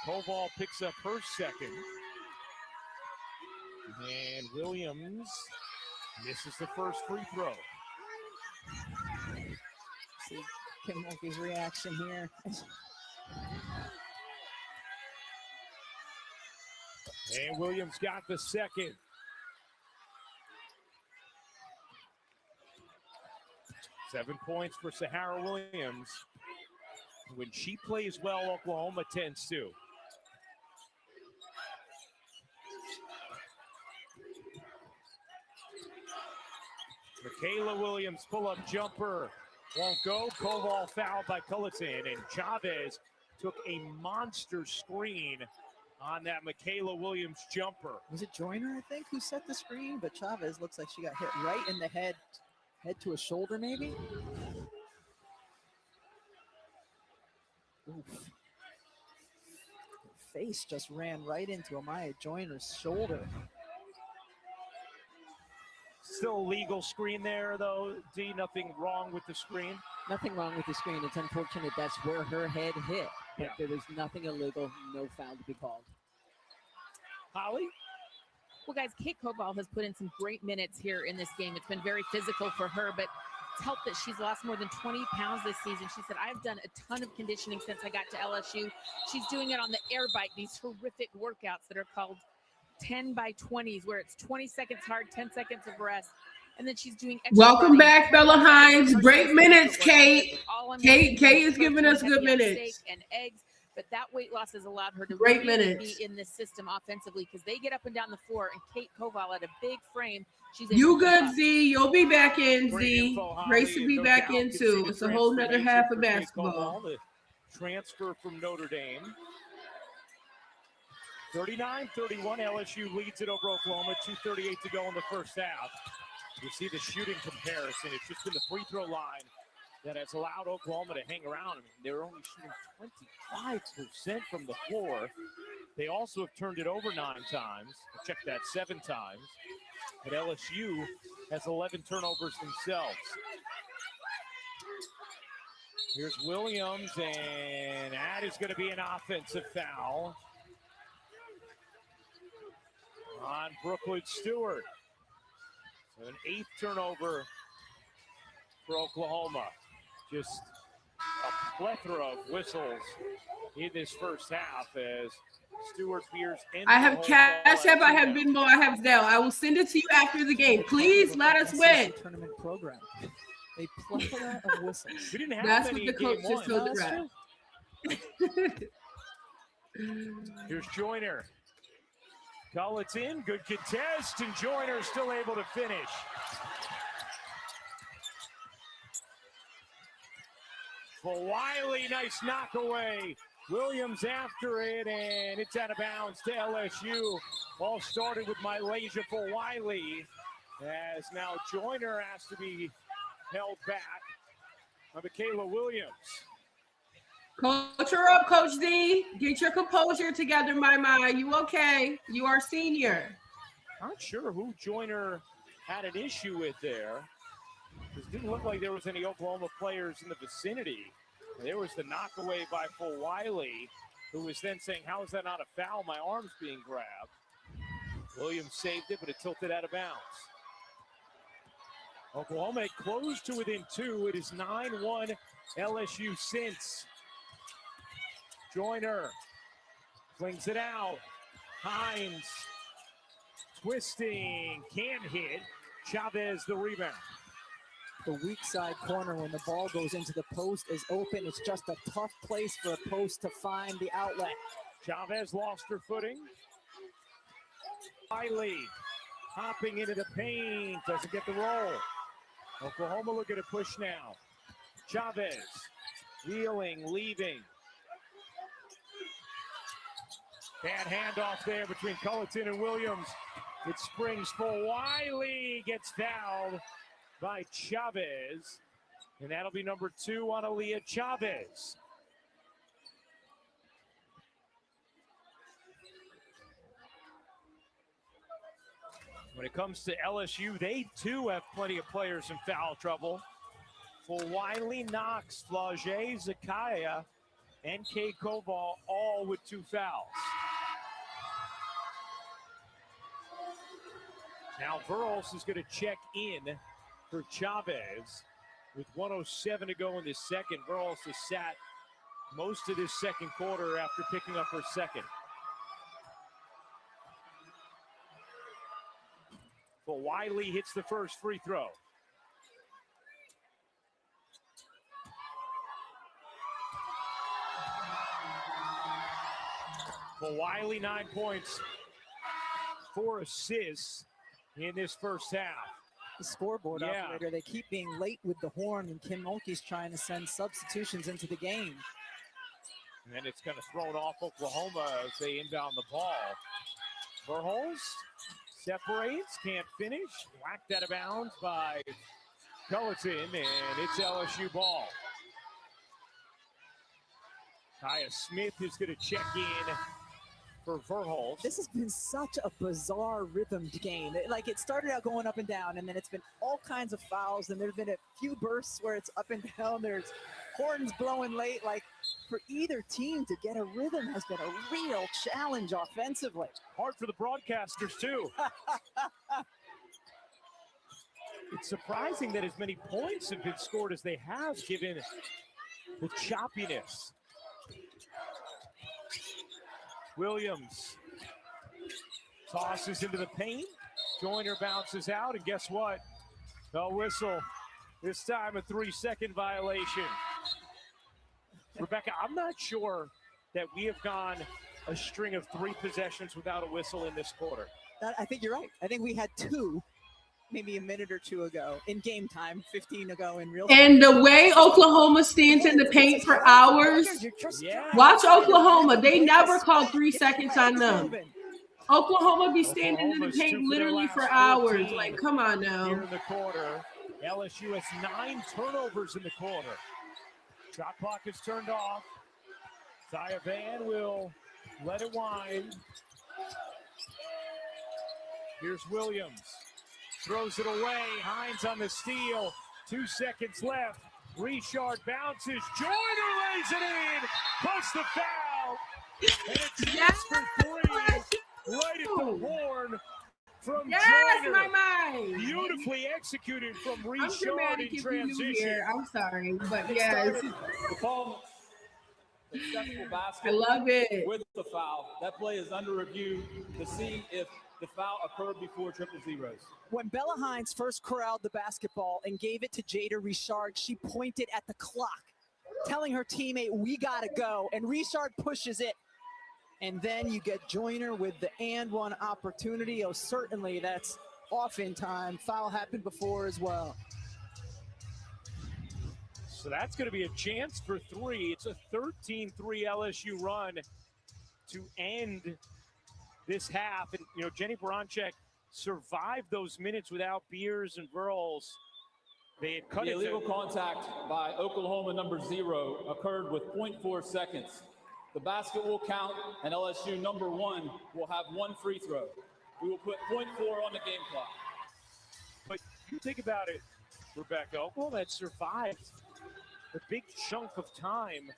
Koval picks up her second. And Williams Misses the first free throw. See Kim Mulkey's reaction here. And Williams got the second. Seven points for Sahara Williams. When she plays well, Oklahoma tends to. Mikaylah Williams pull-up jumper won't go. Koval fouled by Culleton, and Chavez took a monster screen on that Mikaylah Williams jumper. Was it Joyner, I think, who set the screen? But Chavez looks like she got hit right in the head to a shoulder, maybe. Oof. Her face just ran right into Amaya Joyner's shoulder. Still a legal screen there, though, D. Nothing wrong with the screen. Nothing wrong with the screen. It's unfortunate that's where her head hit. But there was nothing illegal, no foul to be called. Holly? Well, guys, Kate Koval has put in some great minutes here in this game. It's been very physical for her, but it's helped that she's lost more than 20 pounds this season. She said, I've done a ton of conditioning since I got to LSU. She's doing it on the air bike, these horrific workouts that are called 10 by 20s, where it's 20 seconds hard, 10 seconds of rest. And then she's doing extra Welcome running. back, Bella Hines. Great minutes, Kate. Kate is giving us good minutes. Steak and eggs, but that weight loss has allowed her to Great really minutes. be in this system offensively because they get up and down the floor, and Kate Koval at a big frame. She's You good, Z. You'll be back in, Z. Grace will be back in, too. It's a whole nother half of basketball. The transfer from Notre Dame. 39-31, LSU leads it over Oklahoma. 2:38 to go in the first half. You see the shooting comparison. It's just been the free throw line that has allowed Oklahoma to hang around. I mean, they're only shooting 25% from the floor. They also have turned it over 9 times. Check that, 7 times. But LSU has 11 turnovers themselves. Here's Williams, and that is going to be an offensive foul on Brooklyn Stewart. So an 8th turnover for Oklahoma. Just a plethora of whistles in this first half as Stewart veers in. I have Cash App, I have Venmo, I have Zelle. I will send it to you after the game. Please let us win. Tournament program. A plethora of whistles. We didn't have That's many what the coach in game just one. told the ref. Here's Joyner. Culleton, good contest, and Joyner still able to finish. Fulwiley, nice knockaway. Williams after it, and it's out of bounds to LSU. All started with MiLaysia Fulwiley, as now Joyner has to be held back by Mikaylah Williams. Coach her up, Coach Z. Get your composure together, my. You okay? You are senior. Not sure who Joyner had an issue with there. It didn't look like there was any Oklahoma players in the vicinity. There was the knockaway by Fulwiley, who was then saying, how is that not a foul? My arm's being grabbed. Williams saved it, but it tilted out of bounds. Oklahoma closed to within 2. It is 9-1 LSU since. Joyner flings it out. Hines twisting, can't hit. Chavez the rebound. The weak side corner when the ball goes into the post is open. It's just a tough place for a post to find the outlet. Chavez lost her footing. Wiley hopping into the paint, doesn't get the roll. Oklahoma looking to push now. Chavez wheeling, leaving. Bad handoff there between Culleton and Williams. It springs for Wiley, gets fouled by Chavez, and that'll be number 2 on Aaliyah Chavez. When it comes to LSU, they too have plenty of players in foul trouble. Fulwiley, Knox, Flau'jae, ZaKiyah, and Kate Koval all with 2 fouls. Now Verhulst is going to check in for Chavez with 1:07 to go in this second. Verhulst has sat most of this second quarter after picking up her second. Fulwiley hits the first free throw. Fulwiley 9 points, 4 assists in this first half. The scoreboard operator, they keep being late with the horn, and Kim Mulkey's trying to send substitutions into the game. And then it's going to throw it off Oklahoma as they inbound the ball. Verhulst separates, can't finish. Whacked out of bounds by Culleton, and it's LSU ball. Kaya Smith is going to check in for Verhulst. This has been such a bizarre rhythmed game. It started out going up and down, and then it's been all kinds of fouls, and there's been a few bursts where it's up and down. There's horns blowing late. Like, for either team to get a rhythm has been a real challenge offensively. Hard for the broadcasters, too. It's surprising that as many points have been scored as they have, given the choppiness. Williams tosses into the paint. Joyner bounces out, and guess what? A whistle. This time a 3-second violation. Rebecca, I'm not sure that we have gone a string of 3 possessions without a whistle in this quarter. I think you're right. I think we had 2 maybe a minute or 2 ago in game time, 15 ago in real time. And the way Oklahoma stands in the paint for hours, watch Oklahoma. They never call 3 seconds on them. Oklahoma be standing in the paint literally for hours. Like, come on now. Here in the quarter, LSU has 9 turnovers in the quarter. Shot clock is turned off. Zaya Van will let it wind. Here's Williams. Throws it away. Hines on the steal. 2 seconds left. Richard bounces. Joyner lays it in. Puts the foul. And it's yes for 3. Right at the horn from Joyner. My mind. Beautifully executed from Richard in transition. Here. I'm sorry, but yes. The ball, successful basket. I love it. With the foul. That play is under review to see if the foul occurred before triple zeros. When Bella Hines first corralled the basketball and gave it to Jada Richard, she pointed at the clock, telling her teammate, we gotta go, and Richard pushes it. And then you get Joyner with the and one opportunity. Oh, certainly that's off in time. Foul happened before as well. So that's going to be a chance for 3. It's a 13-3 LSU run to end this half. And, you know, Jenny Baranczyk survived those minutes without Beers and Verhulst. They had cut the illegal contact by Oklahoma number 0 occurred with 0.4 seconds. The basket will count, and LSU number 1 will have 1 free throw. We will put 0.4 on the game clock. But you think about it, Rebecca, Oklahoma had survived a big chunk of time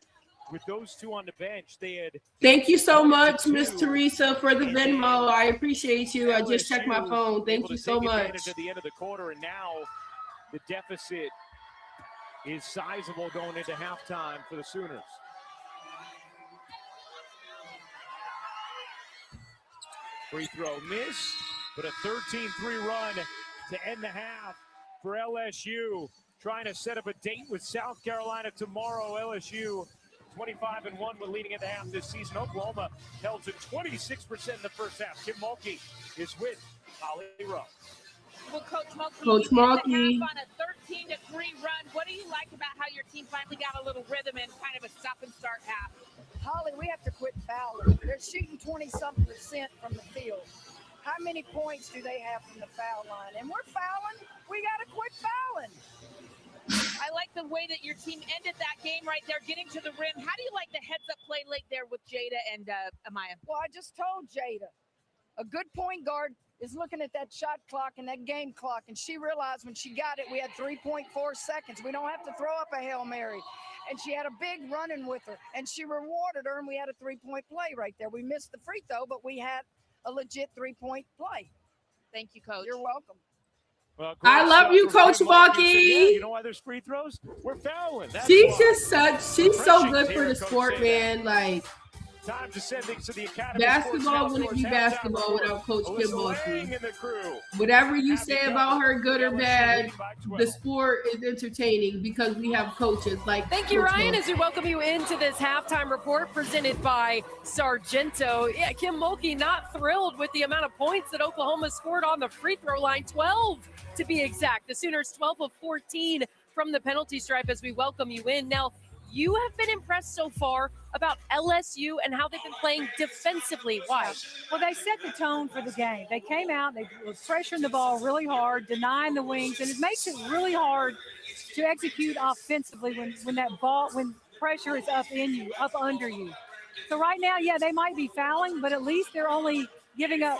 with those 2 on the bench. They had. Thank you so much, Miss Teresa, for the Venmo. I appreciate you. I just checked my phone. Thank you so much. At the end of the quarter, and now the deficit is sizable going into halftime for the Sooners. Free throw miss, but a 13-3 run to end the half for LSU. Trying to set up a date with South Carolina tomorrow. LSU 25-1 when leading into half this season. Oklahoma held to 26% in the first half. Kim Mulkey is with Holly Rowe. Well, Coach Mulkey, Coach Mulkey on a 13-3 run. What do you like about how your team finally got a little rhythm and kind of a stop and start half? Holly, we have to quit fouling. They're shooting 20-something% from the field. How many points do they have from the foul line? And we're fouling. We got to quit fouling. I like the way that your team ended that game right there, getting to the rim. How do you like the heads-up play late there with Jada and Amaya? Well, I just told Jada, a good point guard is looking at that shot clock and that game clock, and she realized when she got it, we had 3.4 seconds. We don't have to throw up a Hail Mary. And she had a big run-in with her, and she rewarded her, and we had a 3-point play right there. We missed the free throw, but we had a legit 3-point play. Thank you, Coach. You're welcome. Well, I love you, Coach Balky. Yeah, you know why there's free throws? We're fouling. That's She's why. just she's so good for the Coach sport, man. Like, time to send things to the Academy basketball wouldn't be basketball without Coach Kim Balky. Whatever you say about her, good or bad, the sport is entertaining because we have coaches like. Thank you, Coach Ryan, Balky. as we welcome you into this halftime report presented by Sargento. Yeah, Kim Mulkey not thrilled with the amount of points that Oklahoma scored on the free throw line, 12 to be exact. The Sooners 12 of 14 from the penalty stripe as we welcome you in. Now, you have been impressed so far about LSU and how they've been playing defensively. Why? Well, they set the tone for the game. They came out, they were pressuring the ball really hard, denying the wings, and it makes it really hard to execute offensively when pressure is up in you, up under you. So right now, yeah, they might be fouling, but at least they're only giving up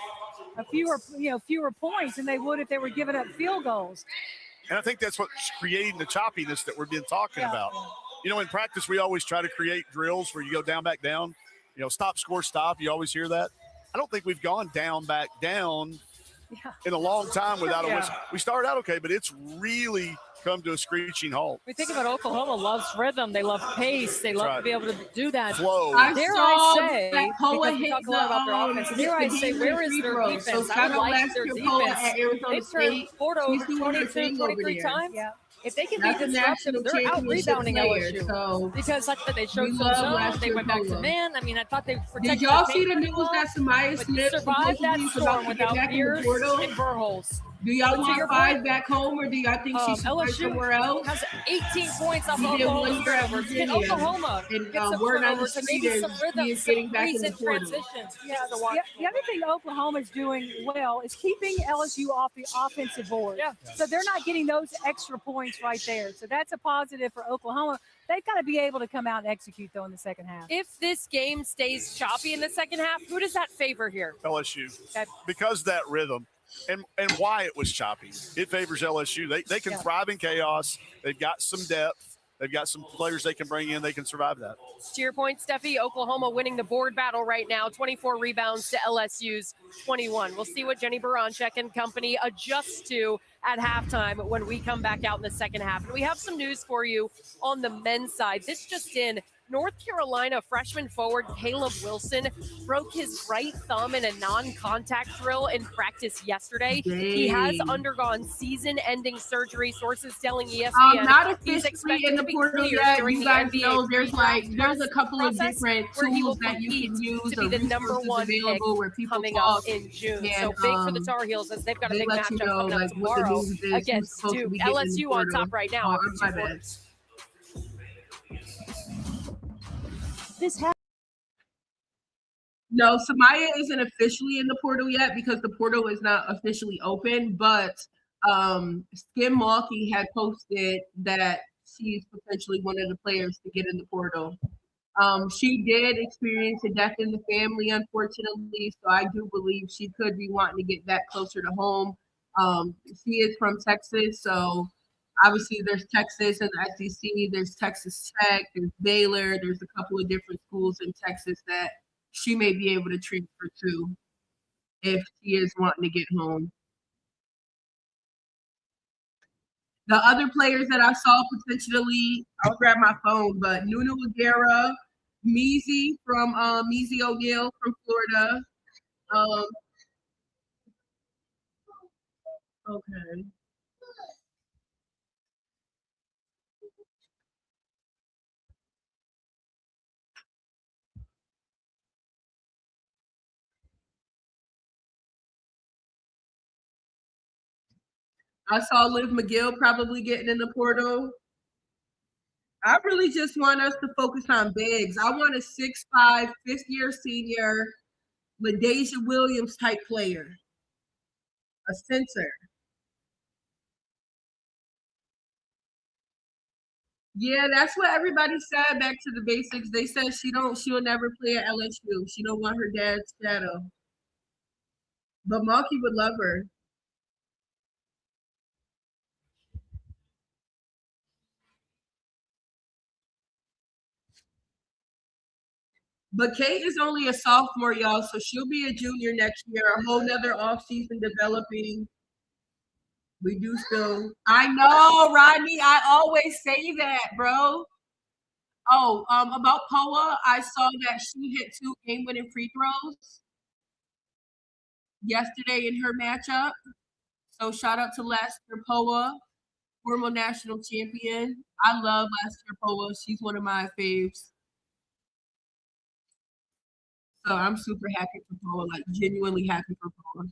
fewer points than they would if they were giving up field goals. And I think that's what's creating the choppiness that we've been talking about. You know, in practice, we always try to create drills where you go down, back down. You know, stop, score, stop. You always hear that. I don't think we've gone down, back down in a long time without a whistle. We started out okay, but it's really come to a screeching halt. We think about Oklahoma loves rhythm. They love pace. They love to be able to do that. Flow. Dare I say, because we talk a lot about their offense, dare I say, where is their defense? So I would like their defense. They've turned Florida over 22, 23 times. Yeah. If they can That's be a disruptive, national they're out rebounding championship LSU. player, so because like they showed we some love zone, last they year went back to Polo. man. I mean, I thought they protected. Did y'all the see the paint news pretty that well, Samaya but Smith survived that supposedly is about storm to get without back in the Pierce portal? and Verholz. Do y'all But to want your five point, back home, or do y'all think she should play LSU somewhere else? has 18 points off We did Oklahoma's one year at turnovers. Can Virginia, Oklahoma and, get some word on the turnovers and maybe street some is rhythm, he is some getting back in the recent portal. transitions? Yeah, the other thing Oklahoma is doing well is keeping LSU off the offensive board. Yeah. So they're not getting those extra points right there. So that's a positive for Oklahoma. They've got to be able to come out and execute, though, in the second half. If this game stays choppy in the second half, who does that favor here? LSU. Okay. Because of that rhythm and why it was choppy. It favors LSU. They can thrive in chaos. They've got some depth. They've got some players they can bring in. They can survive that. To your point, Steffi, Oklahoma winning the board battle right now, 24 rebounds to LSU's 21. We'll see what Jenny Baranczyk and company adjust to at halftime when we come back out in the second half. And we have some news for you on the men's side. This just in. North Carolina freshman forward Caleb Wilson broke his right thumb in a non-contact drill in practice yesterday. He has undergone season-ending surgery. Sources telling ESPN Not he's officially expected in to the be portal cleared yet. during You the guys NBA know there's a couple of process different where he will tools that you can compete use to be or the number resources one pick available where people coming talk up in June. and, So big for the Tar Heels as they've got a they big let you matchup know, coming up like, what the tomorrow news is, who's against supposed to Duke. be getting in the LSU on portal. top right now Oh, after I'm 2 my bad. quarters. No, Samaya isn't officially in the portal yet because the portal is not officially open, but Skim Malky had posted that she's potentially one of the players to get in the portal. She did experience a death in the family, unfortunately, so I do believe she could be wanting to get back closer to home. She is from Texas, so obviously there's Texas and the SEC, there's Texas Tech, there's Baylor, there's a couple of different schools in Texas that she may be able to transfer to if she is wanting to get home. The other players that I saw potentially, I'll grab my phone, but Nunu Aguera, Measy from Measy O'Neal from Florida. Okay. I saw Liv McGill probably getting in the portal. I really just want us to focus on bigs. I want a 6'5", fifth-year senior, MiLaysia Williams type player, a center. Yeah, that's what everybody said. Back to the basics. They said she'll never play at LSU. She don't want her dad's shadow. But Malky would love her. But Kate is only a sophomore, y'all, so she'll be a junior next year. A whole nother offseason developing. We do still. I know, Rodney. I always say that, bro. Oh, about Poa, I saw that she hit 2 game-winning free throws yesterday in her matchup. So shout out to Lester Poa, former national champion. I love Lester Poa. She's one of my faves. So I'm super happy for Poa, like genuinely happy for Poa.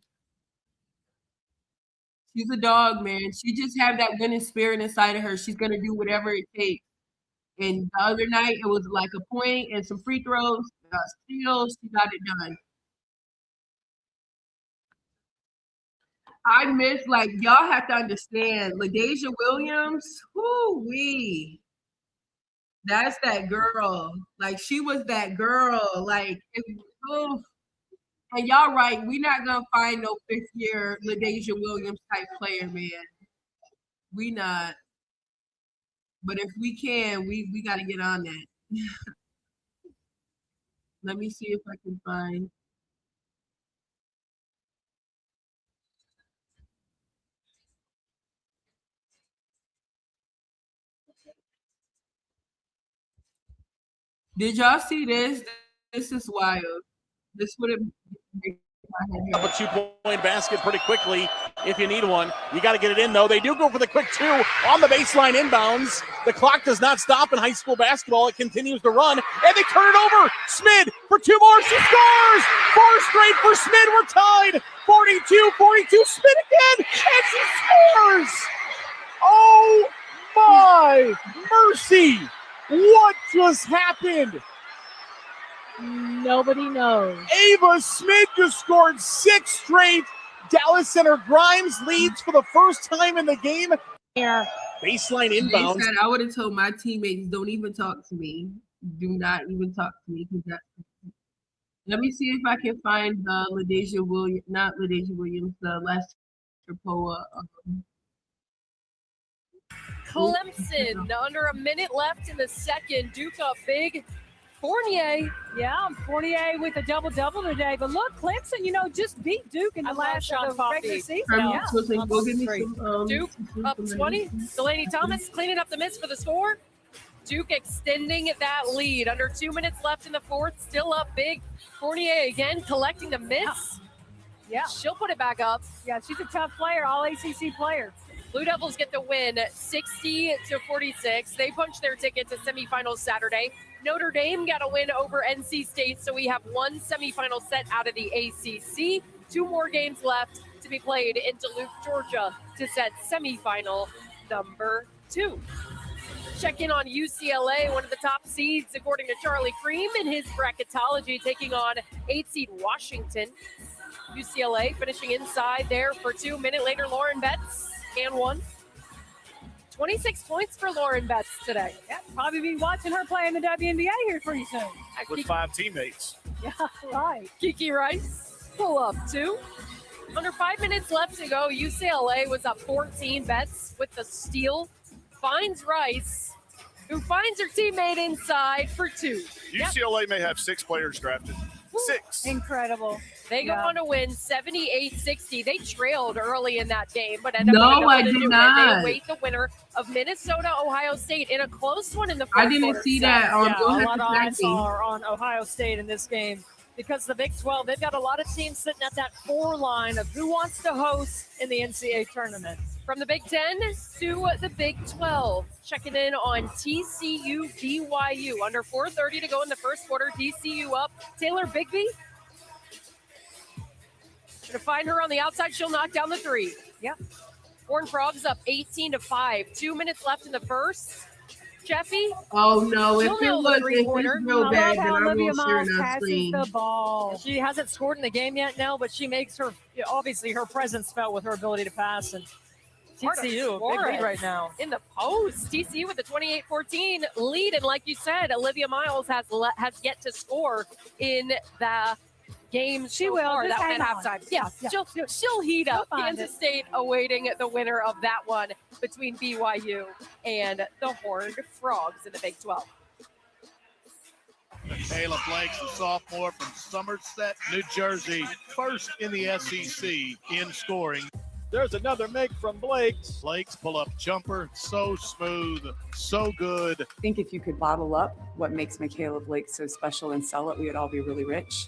She's a dog, man. She just have that winning spirit inside of her. She's gonna do whatever it takes. And the other night, it was like a point and some free throws, steals. She got it done. I miss, like, y'all have to understand, LaDasia Williams, whoo-wee. That's that girl. Like, she was that girl. Like, and y'all right, we not going to find no 5th-year LaDasia Williams type player, man. We not. But if we can, we got to get on that. Let me see if I can find. Did y'all see this? This is wild. This would have Up a 2-point basket pretty quickly if you need one. You got to get it in, though. They do go for the quick 2 on the baseline inbounds. The clock does not stop in high school basketball. It continues to run, and they turn it over. Smid for 2 more. She scores! 4 straight for Smid. We're tied. 42-42. Smid again, and she scores! Oh, my mercy. What just happened? Nobody knows. Ava Smith just scored 6 straight. Dallas Center Grimes leads for the first time in the game. Here. Baseline inbound. They said I would have told my teammates, don't even talk to me. Do not even talk to me. Let me see if I can find the LaDasia Williams, not LaDasia Williams, the Lester Poa. Clemson, under a minute left in the second. Duke up big. Fournier. Yeah, Fournier with a double-double today. But look, Clemson, just beat Duke in the last of the regular season. Duke up 20. Delaney Thomas cleaning up the miss for the score. Duke extending that lead. Under 2 minutes left in the fourth. Still up big. Fournier again collecting the miss. Yeah. She'll put it back up. Yeah, she's a tough player, all ACC player. Blue Devils get the win 60-46. They punched their ticket to semifinals Saturday. Notre Dame got a win over NC State, so we have 1 semifinal set out of the ACC. 2 more games left to be played in Duluth, Georgia to set semifinal number 2. Check in on UCLA, one of the top seeds according to Charlie Cream in his bracketology, taking on 8-seed Washington. UCLA finishing inside there for 2. Minute later, Lauren Betts and 1. 26 points for Lauren Betts today. Yeah, probably be watching her play in the WNBA here pretty soon. With 5 teammates. Yeah, right. Kiki Rice, pull up 2. Under 5 minutes left to go, UCLA was up 14. Betts with the steal. Finds Rice, who finds her teammate inside for 2. UCLA may have 6 players drafted. 6. Incredible. They go on to win 78-60. They trailed early in that game, but ended No, up I did not. They await the winner of Minnesota, Ohio State in a close one in the fourth I didn't quarter. see that. A lot of eyes are on Ohio State in this game because the Big 12, they've got a lot of teams sitting at that 4 line of who wants to host in the NCAA tournament. From the Big 10 to the Big 12, checking in on TCU BYU. Under 4:30 to go in the first quarter. TCU up. Taylor Bigby. Gonna find her on the outside. She'll knock down the 3. Yep. Horned Frogs up 18-5. 2 minutes left in the first. Jeffy. Oh no! If She'll it nail the was three-pointer. real bad, then I Olivia won't share Miles it on passes screen. the ball. She hasn't scored in the game yet now, but she makes her, obviously her presence felt with her ability to pass. And TCU, big lead right now. In the post, TCU with the 28-14 lead. And like you said, Olivia Miles has yet to score in the game. She will. That Just one hang at on. halftime. Yeah, she'll heat up. Kansas State awaiting the winner of that one between BYU and the Horned Frogs in the Big 12. Mikaylah Blake's a sophomore from Somerset, New Jersey, first in the SEC in scoring. There's another make from Blake. Blake's pull-up jumper, so smooth, so good. I think if you could bottle up what makes Mikaylah Blake so special and sell it, we would all be really rich.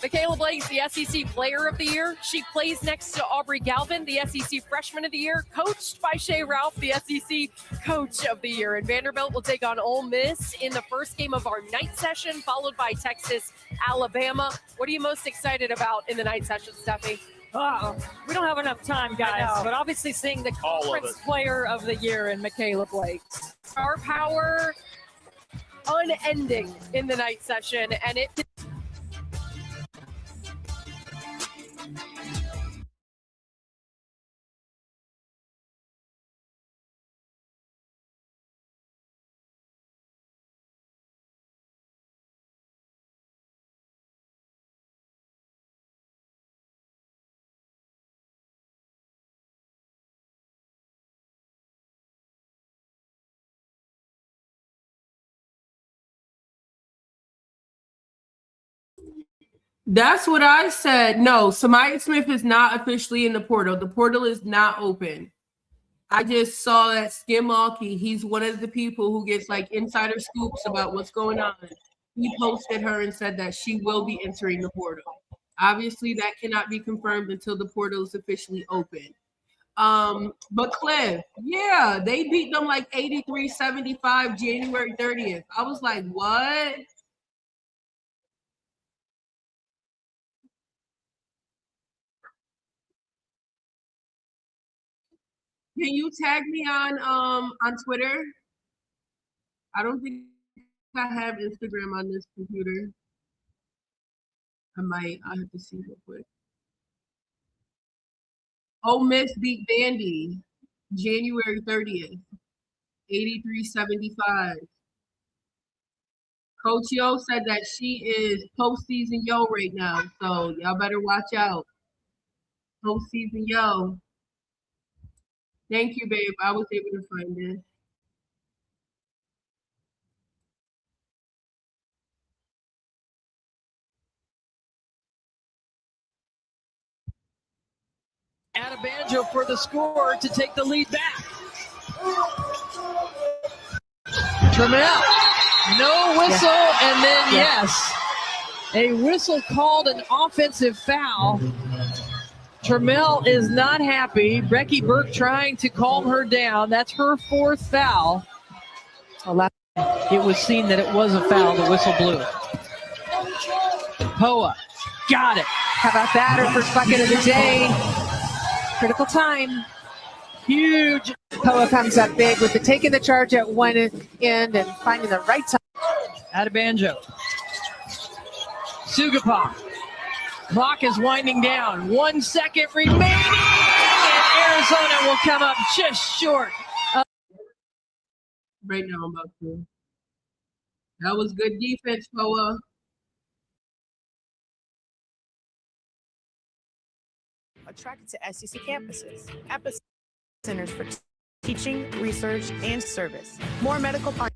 Mikaylah Blake's the SEC Player of the Year. She plays next to Aubrey Galvin, the SEC Freshman of the Year, coached by Shea Ralph, the SEC Coach of the Year. And Vanderbilt will take on Ole Miss in the first game of our night session, followed by Texas, Alabama. What are you most excited about in the night session, Steffi? We don't have enough time, guys, but obviously seeing the Conference Player of the Year in Mikaylah Blake. Star power unending in the night session, and it That's what I said. No, Samaya Smith is not officially in the portal. The portal is not open. I just saw that Skimmalky, he's one of the people who gets like insider scoops about what's going on. He posted her and said that she will be entering the portal. Obviously, that cannot be confirmed until the portal is officially open. But Cliff, yeah, they beat them like 83-75 January 30th. I was like, what? Can you tag me on Twitter? I don't think I have Instagram on this computer. I might. I have to see real quick. Ole Miss beat Vandy January 30th, 83-75. Coach Yo said that she is postseason Yo right now, so y'all better watch out. Postseason Yo. Thank you, babe. I was able to find it. Banjo for the score to take the lead back. Trammell, no whistle, and then yes, a whistle called an offensive foul. Trammell is not happy. Becky Burke trying to calm her down. That's her fourth foul. It was seen that it was a foul. The whistle blew. Poa, got it. How about that? Her first bucket of the day. Critical time. Huge. Poa comes up big with the taking the charge at one end and finding the right time. Banjo. Sugapa. Clock is winding down. 1 second remaining. And Arizona will come up just short. Right now, I'm about to. That was good defense, Poa. Attracted to SEC campuses, epicenters for teaching, research, and service. More medical partners.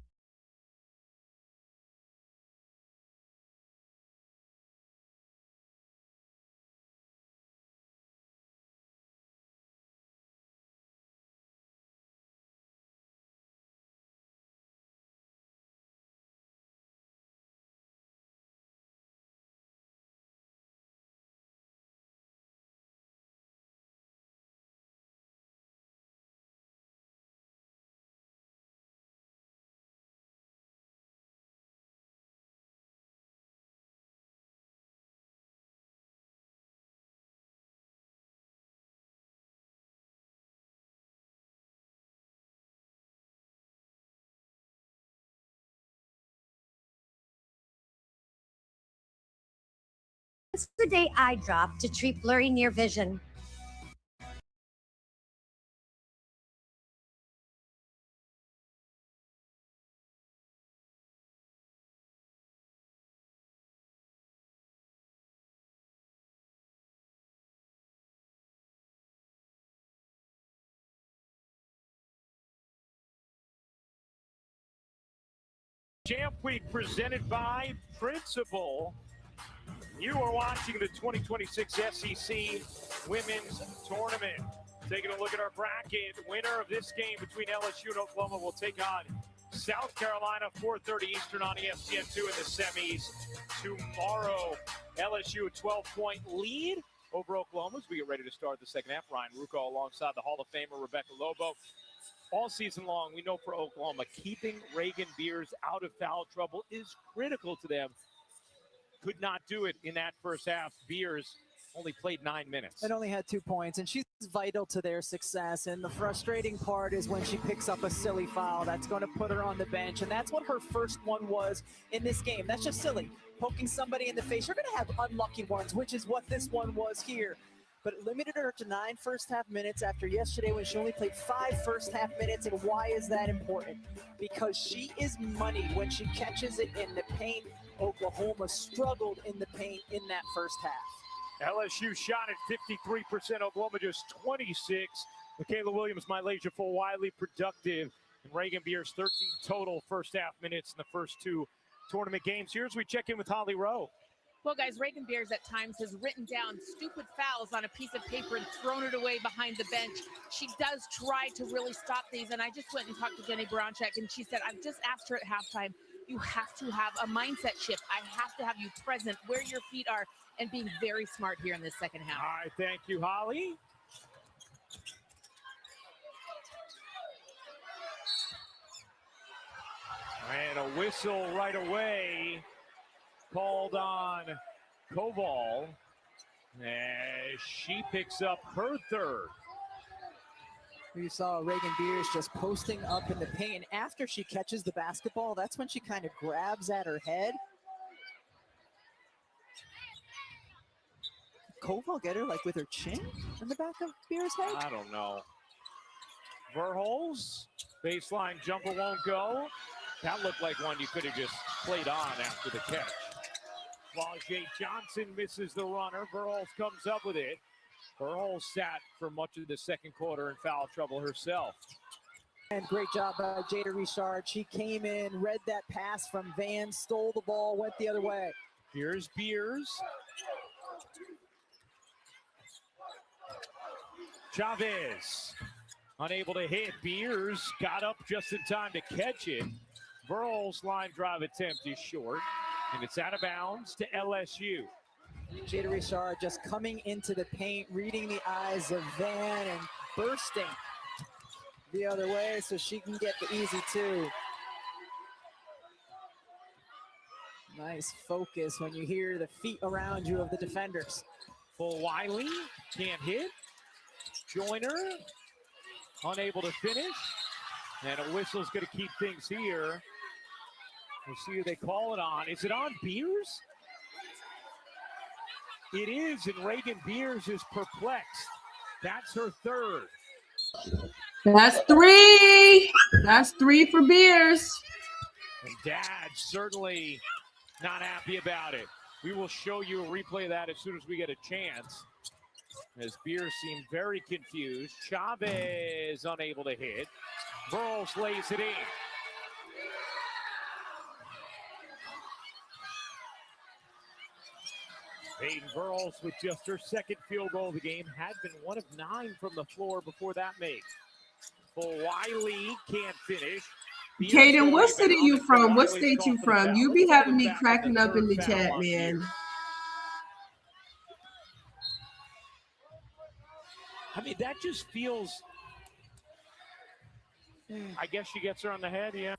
Yesterday eye drop to treat blurry near vision. Champ Week presented by Principal. You are watching the 2026 SEC Women's Tournament. Taking a look at our bracket. Winner of this game between LSU and Oklahoma will take on South Carolina, 4:30 Eastern on ESPN2 in the semis tomorrow. LSU a 12-point lead over Oklahoma as we get ready to start the second half. Ryan Ruocco alongside the Hall of Famer Rebecca Lobo. All season long, we know for Oklahoma, keeping Reagan Beers out of foul trouble is critical to them. Could not do it in that first half. Beers only played 9 minutes. And only had 2 points, and she's vital to their success. And the frustrating part is when she picks up a silly foul that's going to put her on the bench, and that's what her first one was in this game. That's just silly. Poking somebody in the face. You're going to have unlucky ones, which is what this one was here. But it limited her to 9 first-half minutes after yesterday when she only played 5 first-half minutes. And why is that important? Because she is money when she catches it in the paint. Oklahoma struggled in the paint in that first half. LSU shot at 53%, Oklahoma just 26. Mikaylah Williams, MiLaysia Fulwiley productive. And Reagan Beers 13 total first-half minutes in the first 2 tournament games. Here's we check in with Holly Rowe. Well, guys, Reagan Beers at times has written down stupid fouls on a piece of paper and thrown it away behind the bench. She does try to really stop these, and I just went and talked to Jenny Baranchek, and she said, I've just asked her at halftime, you have to have a mindset shift. I have to have you present where your feet are and being very smart here in this second half. All right, thank you, Holly. And a whistle right away called on Koval as she picks up her third. You saw Reagan Beers just posting up in the paint. And after she catches the basketball, that's when she kind of grabs at her head. Koval get her like with her chin in the back of Beers' head? I don't know. Verholz, baseline jumper won't go. That looked like one you could have just played on after the catch. Flau'jae Johnson misses the runner. Verholz comes up with it. Verholz sat for much of the second quarter in foul trouble herself. And great job by Jada Richard. She came in, read that pass from Van, stole the ball, went the other way. Here's Beers. Chavez unable to hit. Beers got up just in time to catch it. Verholz line drive attempt is short, and it's out of bounds to LSU. Jada Richard just coming into the paint, reading the eyes of Van and bursting the other way so she can get the easy 2. Nice focus when you hear the feet around you of the defenders. Fulwiley can't hit. Joyner unable to finish. And a whistle's going to keep things here. We'll see who they call it on. Is it on Beers? It is, and Reagan Beers is perplexed. That's her third. That's 3. That's 3 for Beers. And Dad certainly not happy about it. We will show you a replay of that as soon as we get a chance. As Beers seemed very confused. Chavez unable to hit. Verholz lays it in. Peyton Verholz with just her second field goal of the game. Had been 1 of 9 from the floor before that make. Fulwiley can't finish. Caden, what city you from? What state you from? You be having me cracking up in the chat, man. I mean, that just feels... I guess she gets her on the head, yeah.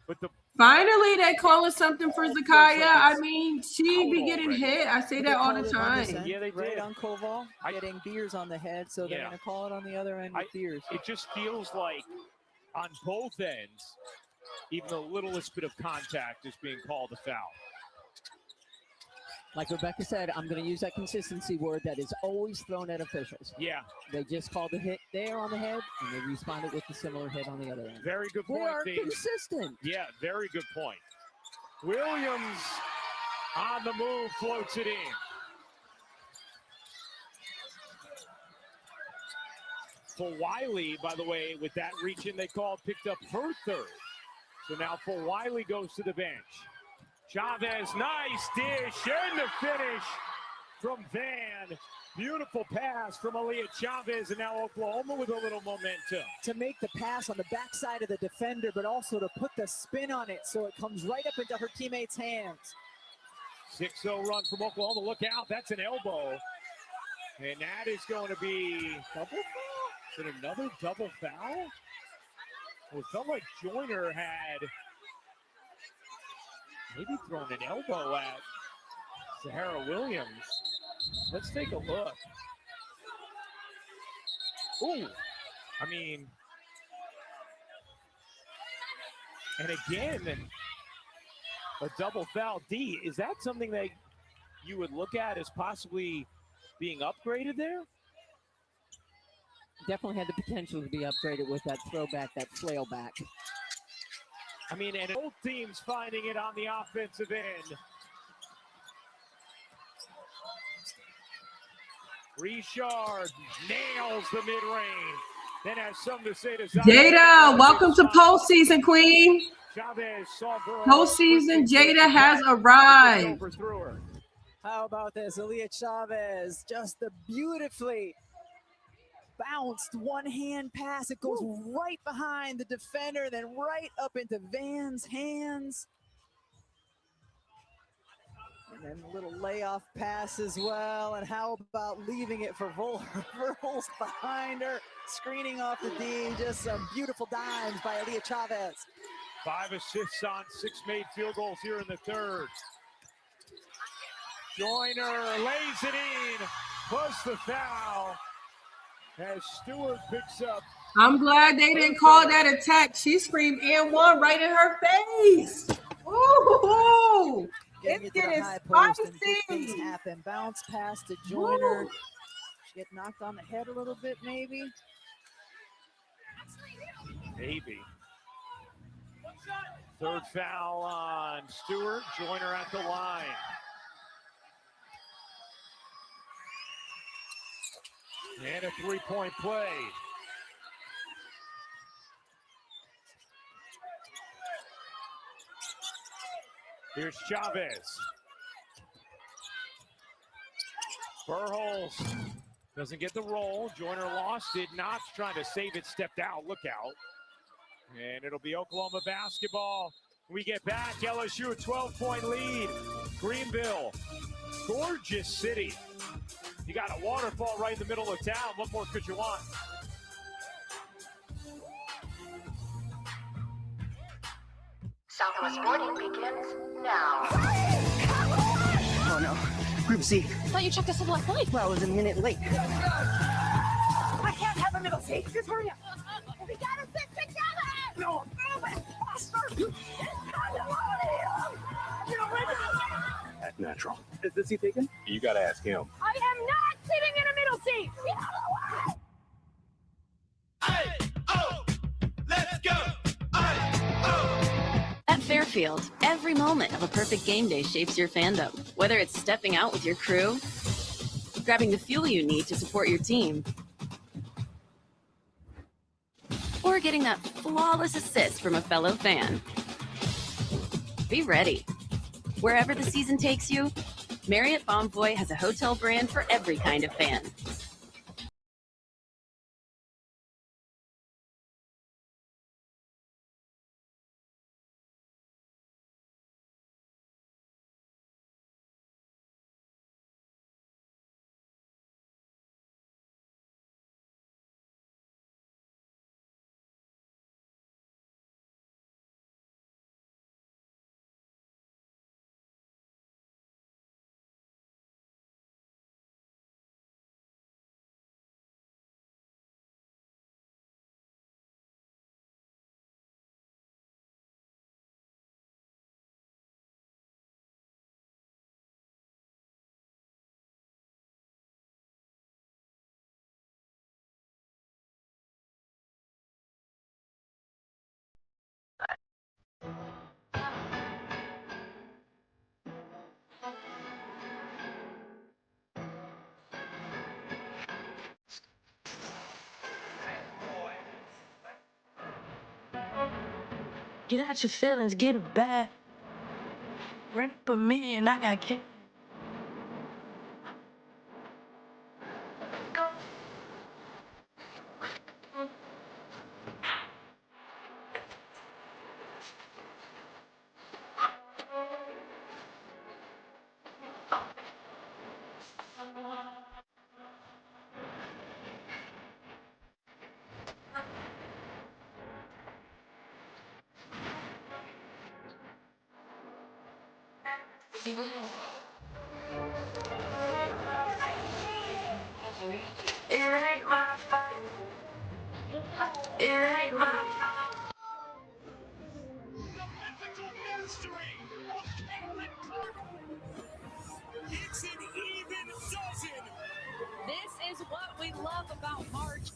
But the finally they calling something for ZaKiyah. I mean, she be getting hit. I say that all the time. Yeah, they did. Right on Koval, getting Beers on the head, so they're going to call it on the other end with Beers. It just feels like on both ends, even the littlest bit of contact is being called a foul. Like Rebecca said, I'm going to use that consistency word that is always thrown at officials. Yeah. They just called the hit there on the head, and they responded with a similar hit on the other end. Very good point. They are consistent. Yeah, very good point. Williams on the move, floats it in. Fulwiley, by the way, with that reach in they called, picked up her third. So now Fulwiley goes to the bench. Chavez, nice dish, and the finish from Van. Beautiful pass from MiLaysia Chavez, and now Oklahoma with a little momentum. To make the pass on the backside of the defender, but also to put the spin on it so it comes right up into her teammates' hands. 6-0 run from Oklahoma. Look out, that's an elbow. And that is going to be double foul? Is it another double foul? Well, it felt like Joyner had maybe thrown an elbow at ZaKiyah Williams. Let's take a look. Ooh, I mean, and again, a double foul. D, is that something that you would look at as possibly being upgraded there? Definitely had the potential to be upgraded with that throwback, that flail back. I mean, and both teams finding it on the offensive end. Richard nails the mid-range. Then has something to say to Jada, welcome to postseason, Queen. Chavez saw Postseason, Jada has arrived. How about this? MiLaysia Chavez, just the beautifully bounced one-hand pass. It goes right behind the defender, then right up into Van's hands. And then a little layoff pass as well. And how about leaving it for Verhulst behind her, screening off the D. Just some beautiful dimes by MiLaysia Chavez. 5 assists on 6 made field goals here in the third. Joyner lays it in, plus the foul as Stewart picks up. I'm glad they didn't call that attack. She screamed and one right in her face. Ooh, it's getting spicy. Things happen. Bounce pass to Joyner. She get knocked on the head a little bit, maybe. Maybe. Third foul on Stewart. Joyner at the line. And a three-point play. Here's Chavez. Verhulst doesn't get the roll. Joyner lost it. Knox trying to save it, stepped out. Look out. And it'll be Oklahoma basketball. We get back. LSU a 12-point lead. Greenville, gorgeous city. You got a waterfall right in the middle of town. What more could you want? Southwest boarding begins now. Oh no, Group Z. I thought you checked us in last night. Well, I was a minute late. I can't have a middle seat. Just hurry up. We gotta sit together. No, move it faster. That's natural. Is this seat taken? You gotta ask him. I am not sitting in a middle seat. Get out of the way. Let's go. At Fairfield, every moment of a perfect game day shapes your fandom. Whether it's stepping out with your crew, grabbing the fuel you need to support your team, or getting that flawless assist from a fellow fan. Be ready. Wherever the season takes you, Marriott Bonvoy has a hotel brand for every kind of fan. Get out your feelings, get it back. Run up a million, I got kicked. It ain't my fault. It ain't my fault. It's an even dozen. This is what we love about March.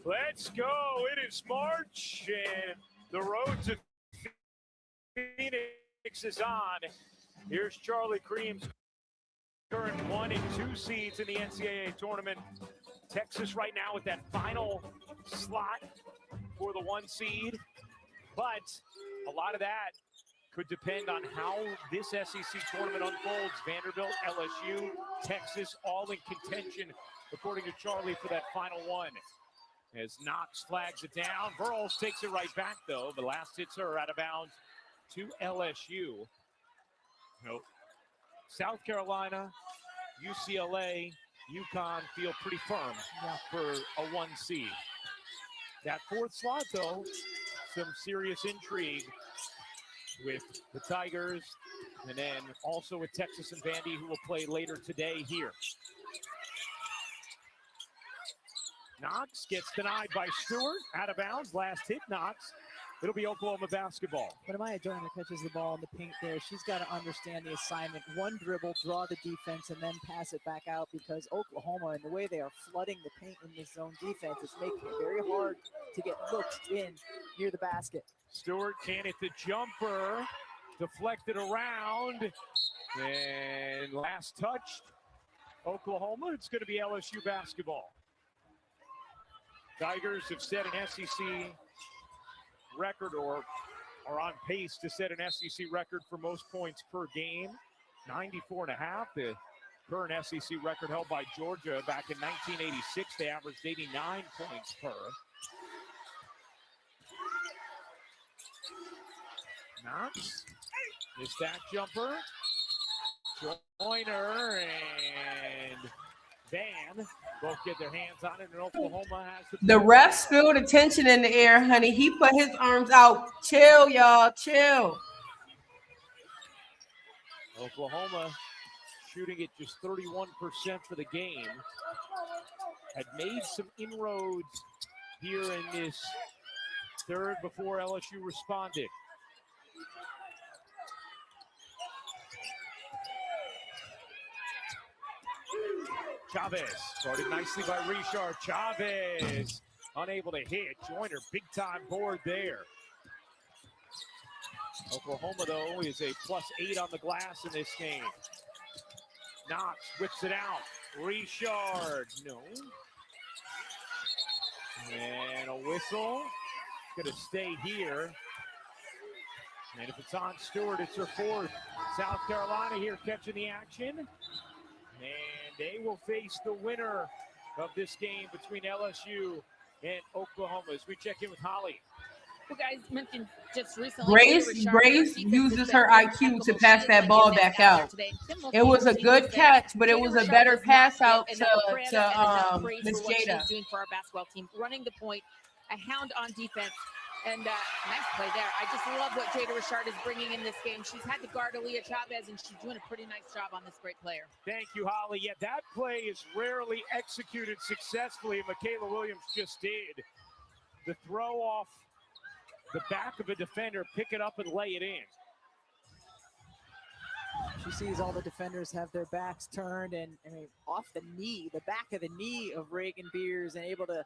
Let's go. It is March, and the road to Phoenix is on. Here's Charlie Cream's current 1 and 2 seeds in the NCAA tournament. Texas right now with that final slot for the 1 seed. But a lot of that could depend on how this SEC tournament unfolds. Vanderbilt, LSU, Texas, all in contention, according to Charlie, for that final one. As Knox flags it down. Burles takes it right back, though. The last hits her out of bounds to LSU. Nope. South Carolina, UCLA, UConn feel pretty firm for a 1 seed. That 4th slot, though, some serious intrigue with the Tigers, and then also with Texas and Vandy, who will play later today here. Knox gets denied by Stewart, out of bounds, last hit Knox. It'll be Oklahoma basketball. When Amaya Joyner catches the ball in the paint there, she's got to understand the assignment. 1 dribble, draw the defense, and then pass it back out, because Oklahoma, and the way they are flooding the paint in this zone defense, is making it very hard to get looked in near the basket. Stewart can't hit the jumper, deflected around, and last touched Oklahoma. It's going to be LSU basketball. Tigers have set an SEC record, or are on pace to set an SEC record for most points per game, 94.5. The current SEC record held by Georgia back in 1986. They averaged 89 points per. Knox, missed that jumper. Joyner and Van both get their hands on it, and Oklahoma has The refs feel the tension in the air, honey. He put his arms out. Chill, y'all. Chill. Oklahoma shooting at just 31% for the game. Had made some inroads here in this third before LSU responded. Chavez, guarded nicely by Richard. Chavez, unable to hit. Joyner, big-time board there. Oklahoma, though, is a +8 on the glass in this game. Knox whips it out. Richard, no. And a whistle. Going to stay here. And if it's on Stewart, it's her 4th. South Carolina here catching the action. And they will face the winner of this game between LSU and Oklahoma as we check in with Holly. Well, guys mentioned just recently. Grace uses her IQ to pass that ball back out. It was a good catch, but it was a better pass out to Miss Jada. Doing for our basketball team, running the point, a hound on defense. And nice play there. I just love what Jada Richard is bringing in this game. She's had to guard Aaliyah Chavez, and she's doing a pretty nice job on this great player. Thank you, Holly. Yeah, that play is rarely executed successfully. Mikaylah Williams just did. The throw off the back of a defender, pick it up and lay it in. She sees all the defenders have their backs turned, and off the knee, the back of the knee of Reagan Beers, and able to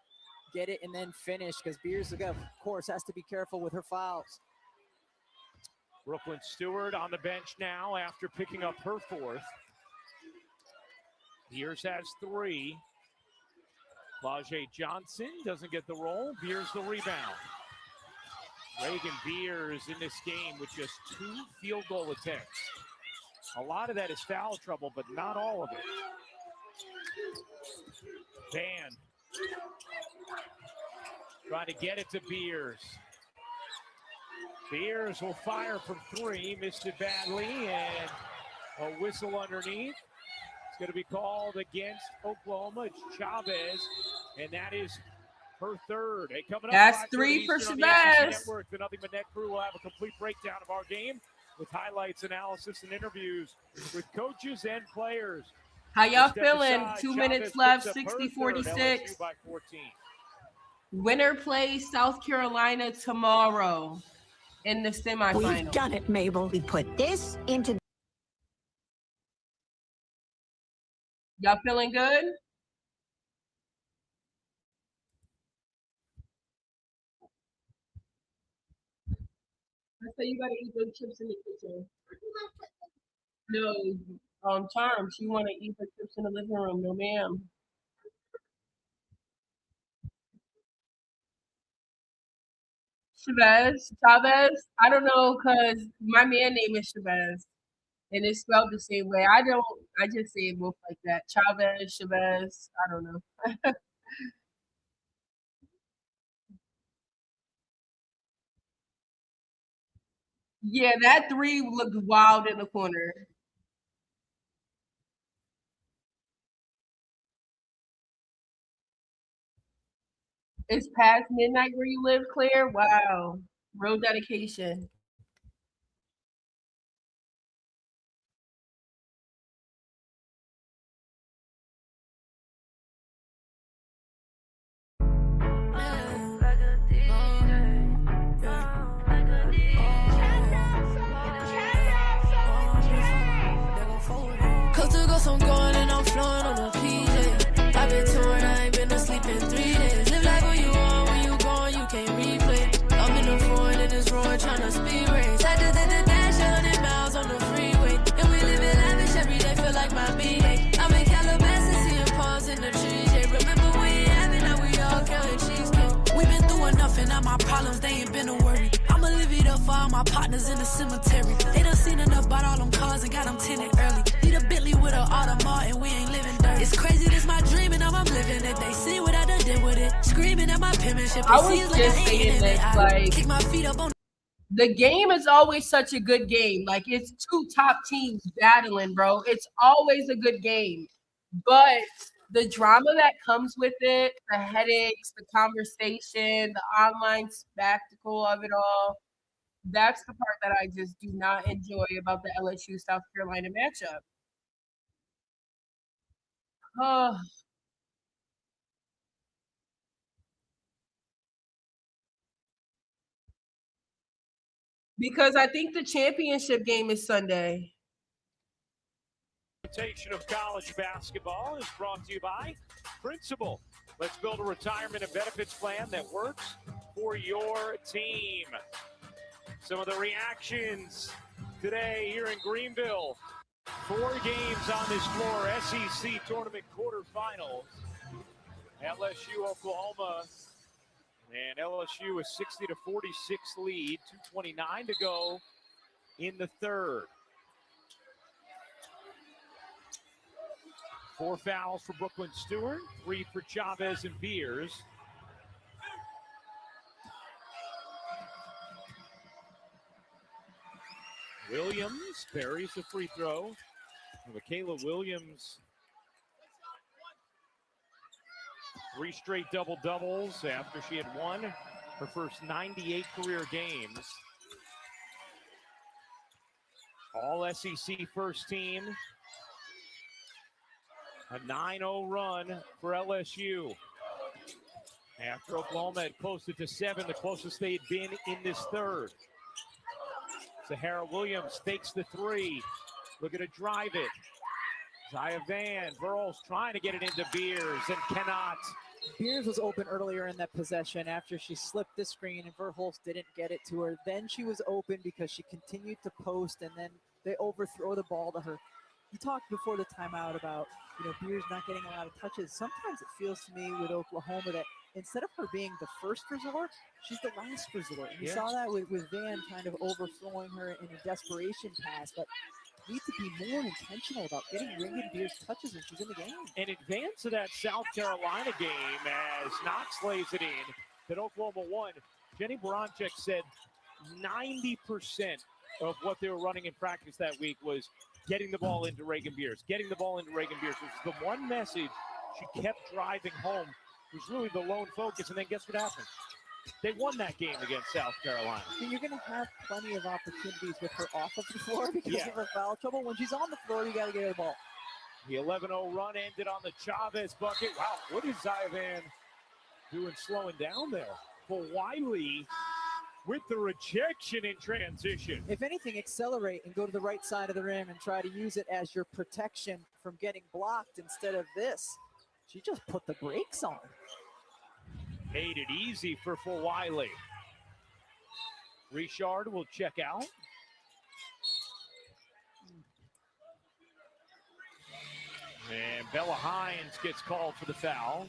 get it and then finish, because Beers, of course, has to be careful with her fouls. Brooklyn Stewart on the bench now after picking up her 4th. Beers has 3. Flau'jae Johnson doesn't get the roll. Beers the rebound. Reagan Beers in this game with just 2 field goal attempts. A lot of that is foul trouble, but not all of it. Van trying to get it to Beers. Beers will fire from 3, missed it badly, and a whistle underneath. It's going to be called against Oklahoma. It's Chavez, and that is her third. Hey, coming up, that's 3 for Chavez. The Nothing But Net crew will have a complete breakdown of our game with highlights, analysis, and interviews with coaches and players. How y'all feeling? 2 minutes left, 60-46. Winner plays South Carolina tomorrow in the semifinals. We've done it, Mabel. We put this into... Y'all feeling good? I say you gotta eat those chips in the kitchen. No, Charms, you want to eat the chips in the living room? No, ma'am. Chavez? I don't know, because my man name is Chavez, and it's spelled the same way. I just say it both like that. Chavez, I don't know. Yeah, that 3 looked wild in the corner. It's past midnight where you live, Claire? Wow. Real dedication. Coast to coast, I'm going and I'm flowing on a PJ. I've been touring, I ain't been asleep in 3 days. Live like when you on, when you gone, you can't replay. I'm in the foreign in this road trying to speed race. I just did the dash, 100 miles on the freeway. And we live in lavish every day, feel like my B-day. I'm in Calabasas, seeing palms in the trees. Yeah, remember we ain't having, now we all counting cheesecake. We been through enough and now my problems, they ain't been a worry. I'ma live it up for all my partners in the cemetery. They done seen enough about all them cars and got them tinted early. Need a Bentley with an Audemars and we ain't living dirty. It's crazy, this my dream and now I'm living it. They see what I done did with it. Screaming at my penmanship. I was just saying this, like, kick my feet up on the game is always such a good game. Like, it's 2 top teams battling, bro. It's always a good game. But the drama that comes with it, the headaches, the conversation, the online spectacle of it all, that's the part that I just do not enjoy about the LSU South Carolina matchup. Oh. Because I think the championship game is Sunday. Presentation of college basketball is brought to you by Principal. Let's build a retirement and benefits plan that works for your team. Some of the reactions today here in Greenville. 4 games on this floor, SEC Tournament Quarterfinals. LSU, Oklahoma, and LSU a 60-46 lead, 2:29 to go in the third. 4 fouls for Brooklyn Stewart, 3 for Chavez and Beers. Williams buries the free throw. Mikaylah Williams, 3 straight double-doubles after she had won her first 98 career games. All SEC first team. A 9-0 run for LSU. After Oklahoma had posted to 7, the closest they had been in this third. Sahara Williams takes the 3. Looking to drive it. Zaya Van, Burrows trying to get it into Beers and cannot. Beers was open earlier in that possession after she slipped the screen and Verhulst didn't get it to her. Then she was open because she continued to post and then they overthrow the ball to her. You talked before the timeout about, Beers not getting a lot of touches. Sometimes it feels to me with Oklahoma that instead of her being the first resort, she's the last resort. You saw that with Van kind of overthrowing her in a desperation pass, but need to be more intentional about getting Ringenbeer's touches when she's in the game. In advance of that South Carolina game, as Knox lays it in, that Oklahoma won, Jenny Baranczyk said 90% of what they were running in practice that week was getting the ball into Reagan Beers, getting the ball into Reagan Beers, which is the one message she kept driving home, was really the lone focus. And then guess what happened? They won that game against South Carolina. You're going to have plenty of opportunities with her off of the floor because of her foul trouble. When she's on the floor, you got to get her the ball. The 11-0 run ended on the Chavez bucket. Wow, what is ZaKiyah Van doing slowing down there? Fulwiley with the rejection in transition. If anything, accelerate and go to the right side of the rim and try to use it as your protection from getting blocked instead of this. She just put the brakes on. Made it easy for Fulwiley. Richard will check out. And Bella Hines gets called for the foul.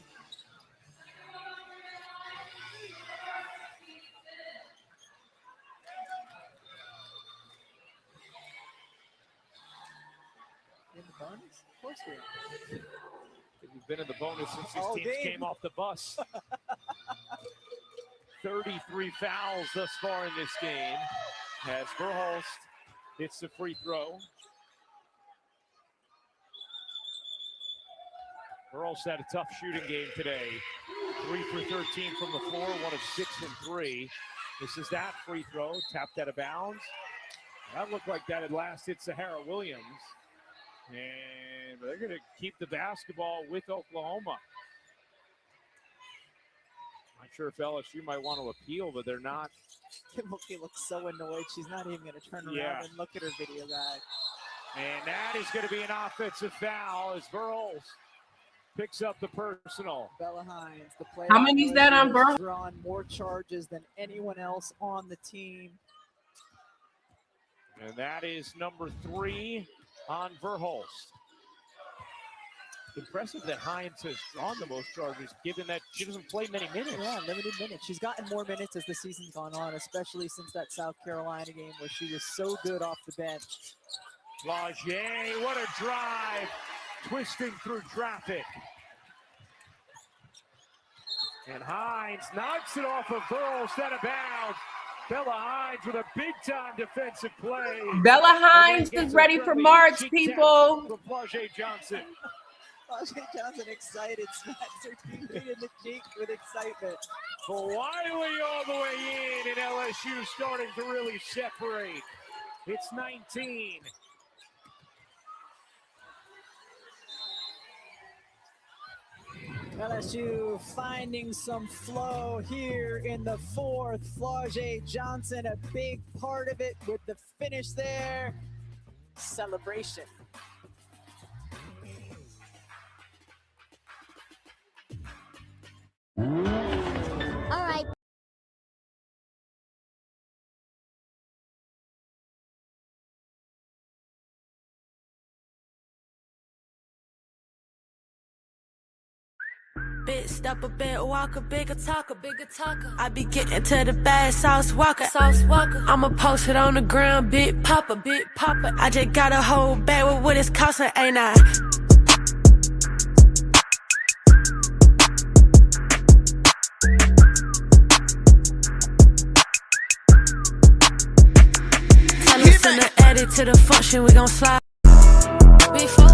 In the bonus? Of course we are. We've been in the bonus since these teams came off the bus. 33 fouls thus far in this game as Verhulst hits the free throw. Verhulst had a tough shooting game today. 3 for 13 from the floor, 1 of 6 from 3. This is that free throw, tapped out of bounds. That looked like that had last hit Mikaylah Williams. And they're going to keep the basketball with Oklahoma. Not sure if LSU might want to appeal, but they're not. Kimberly looks so annoyed. She's not even going to turn around and look at her video guide. And that is going to be an offensive foul as Verhulst picks up the personal. Bella Hines, the player. How many is that on Verhulst? Drawn more charges than anyone else on the team. And that is number 3 on Verhulst. Impressive that Hines has drawn the most charges, given that she doesn't play many minutes. Yeah, limited minutes. She's gotten more minutes as the season's gone on, especially since that South Carolina game where she was so good off the bench. Flau'jae, what a drive, twisting through traffic. And Hines knocks it off of Verhulst out of bounds. Bella Hines with a big-time defensive play. Bella Hines is ready for March, people. From Flau'jae Johnson. Flau'jae Johnson excited, smacks her teammate in the cheek with excitement. Fulwiley all the way in, and LSU starting to really separate. It's 19. LSU finding some flow here in the fourth. Flau'jae Johnson, a big part of it with the finish there. Celebration. All right. Big step, a big walker, bigger talker, bigger talker. I be getting to the bad sauce walker, sauce walker. I'ma post it on the ground, big popper, big popper. I just got a whole bag with what it's costing, ain't I? Tell us in the edit to the function, we gon' slide. Before.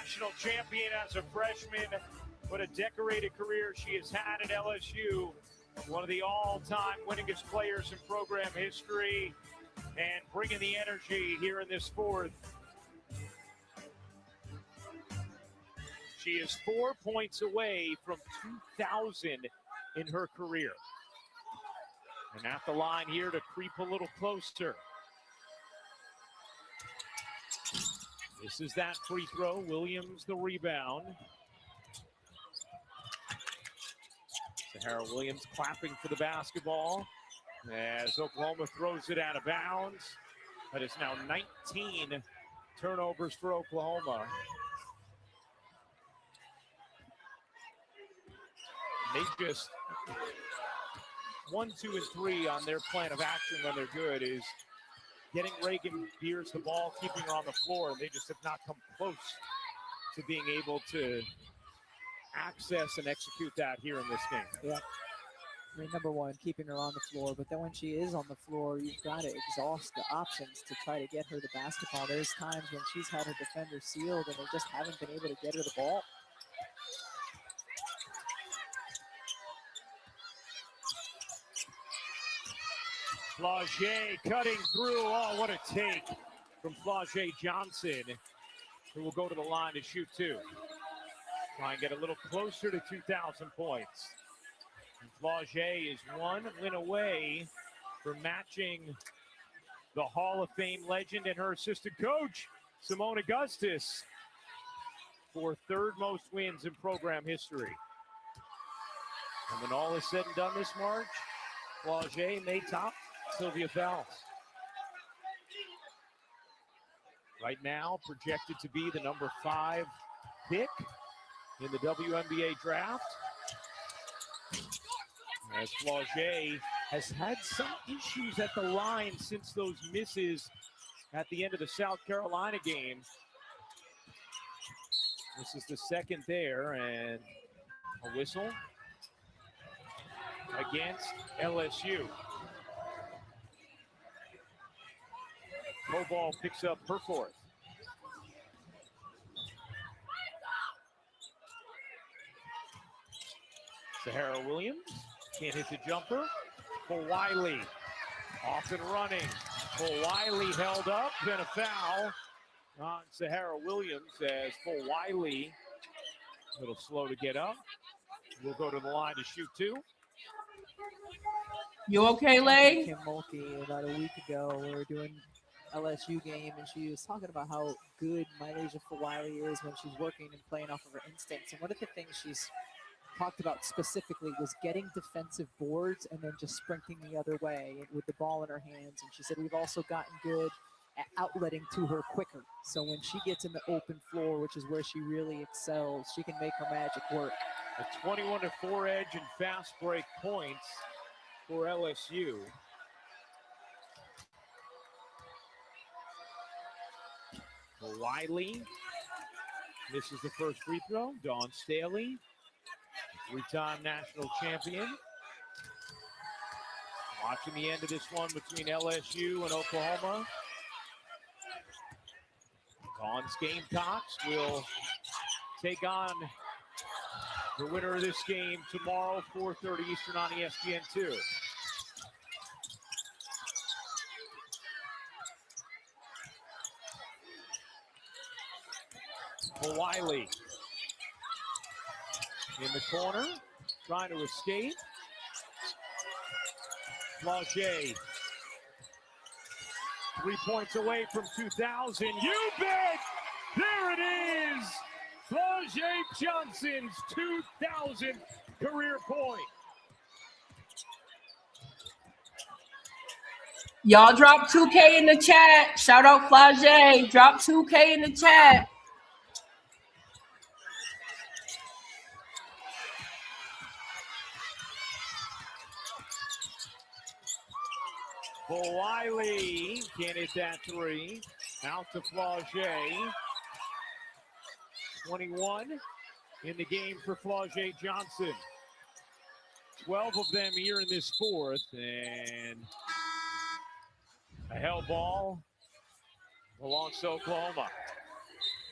national champion as a freshman. What a decorated career she has had at LSU. One of the all-time winningest players in program history, and bringing the energy here in this fourth. She is 4 points away from 2,000 in her career. And at the line here to creep a little closer. This is that free throw. Williams the rebound. ZaKiyah Williams clapping for the basketball as Oklahoma throws it out of bounds. That is now 19 turnovers for Oklahoma. They just 1, 2, and 3 on their plan of action when they're good is getting Reagan Beers the ball, keeping her on the floor, and they just have not come close to being able to access and execute that here in this game. Yeah. I mean, number one, keeping her on the floor, but then when she is on the floor, you've got to exhaust the options to try to get her the basketball. There's times when she's had her defender sealed and they just haven't been able to get her the ball. Flau'jae cutting through. Oh, what a take from Flau'jae Johnson, who will go to the line to shoot 2. Try and get a little closer to 2,000 points. And Flau'jae is 1 win away from matching the Hall of Fame legend and her assistant coach, Simone Augustus, for 3rd most wins in program history. And when all is said and done this March, Flau'jae may top Sylvia Fowles. Right now, projected to be the number 5 pick in the WNBA draft. As Flau'jae has had some issues at the line since those misses at the end of the South Carolina game. This is the second there, and a whistle against LSU. Lobo picks up her 4th. ZaKiyah Williams can't hit the jumper. Fulwiley off and running. Fulwiley held up, then a foul on ZaKiyah Williams as Fulwiley, a little slow to get up, will go to the line to shoot 2. You okay, Lay? Kim Mulkey about a week ago, we were doing LSU game, and she was talking about how good MiLaysia Fulwiley is when she's working and playing off of her instincts. And one of the things she's talked about specifically was getting defensive boards and then just sprinting the other way with the ball in her hands. And she said we've also gotten good at outletting to her quicker. So when she gets in the open floor, which is where she really excels, she can make her magic work. A 21-4 edge and fast break points for LSU. Wiley misses the first free throw. Dawn Staley, 3-time national champion. Watching the end of this one between LSU and Oklahoma. Dawn's Gamecocks will take on the winner of this game tomorrow, 4:30 Eastern on ESPN2. Wiley in the corner, trying to escape. Flau'jae, 3 points away from 2,000. You bet! There it is! Flau'jae Johnson's 2,000th career point. Y'all drop 2K in the chat. Shout out Flau'jae. Drop 2K in the chat. Wiley can't hit that 3. Out to Flau'jae. 21 in the game for Flau'jae Johnson. 12 of them here in this fourth, and a hell ball belongs to Oklahoma.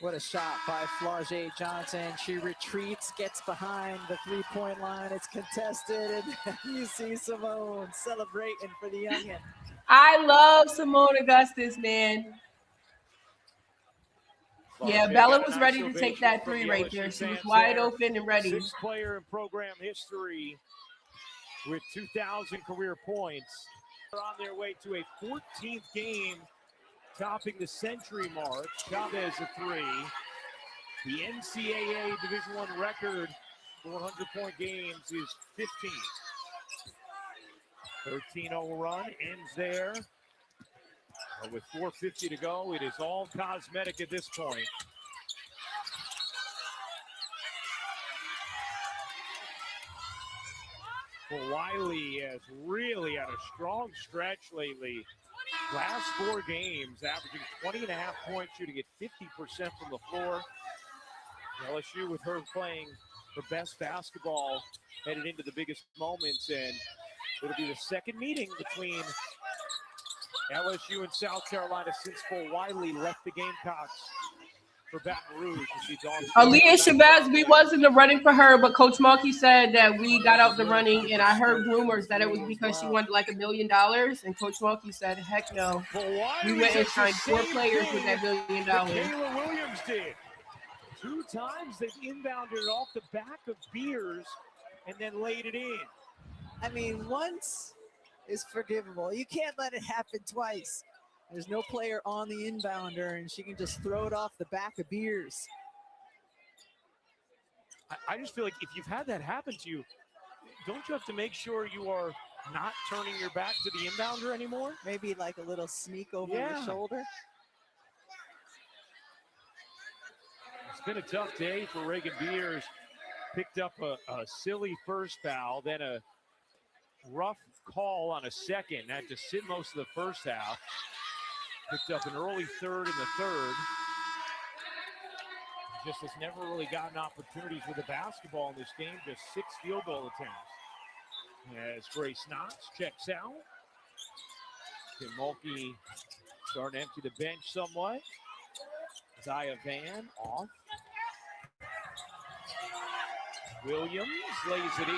What a shot by Flau'jae Johnson. She retreats, gets behind the three-point line. It's contested, and you see Simone celebrating for the youngin. I love Simone Augustus, man. Yeah, Bella was ready to take that three right there. She was wide open and ready. Sixth player in program history with 2,000 career points. They're on their way to a 14th game, topping the century mark. Chavez a three. The NCAA Division I record, 400-point games, is 15. 13-0 run ends there. With 4:50 to go, it is all cosmetic at this point. Fulwiley has really had a strong stretch lately. Last 4 games, averaging 20.5 points, shooting at 50% from the floor. LSU with her playing her best basketball headed into the biggest moments, and it'll be the second meeting between LSU and South Carolina since Fulwiley left the Gamecocks for Baton Rouge. Aaliyah Shabazz, we was in the running for her, but Coach Mulkey said that we got out the running, and I heard rumors that it was because she wanted like $1 million, and Coach Mulkey said, heck no. We went and signed 4 players with that $1 million. Mikaylah Williams did. 2 times they've inbounded it off the back of Beers and then laid it in. I mean, once is forgivable. You can't let it happen twice. There's no player on the inbounder, and she can just throw it off the back of Beers. I just feel like if you've had that happen to you, don't you have to make sure you are not turning your back to the inbounder anymore? Maybe like a little sneak over your shoulder. It's been a tough day for Reagan Beers. Picked up a silly first foul, then a rough call on a second. Had to sit most of the first half. Picked up an early third in the third. Just has never really gotten opportunities with the basketball in this game. Just 6 field goal attempts. As Grace Knox checks out. Tim Mulkey starting to empty the bench somewhat. ZaKiyah Van off. Williams lays it in.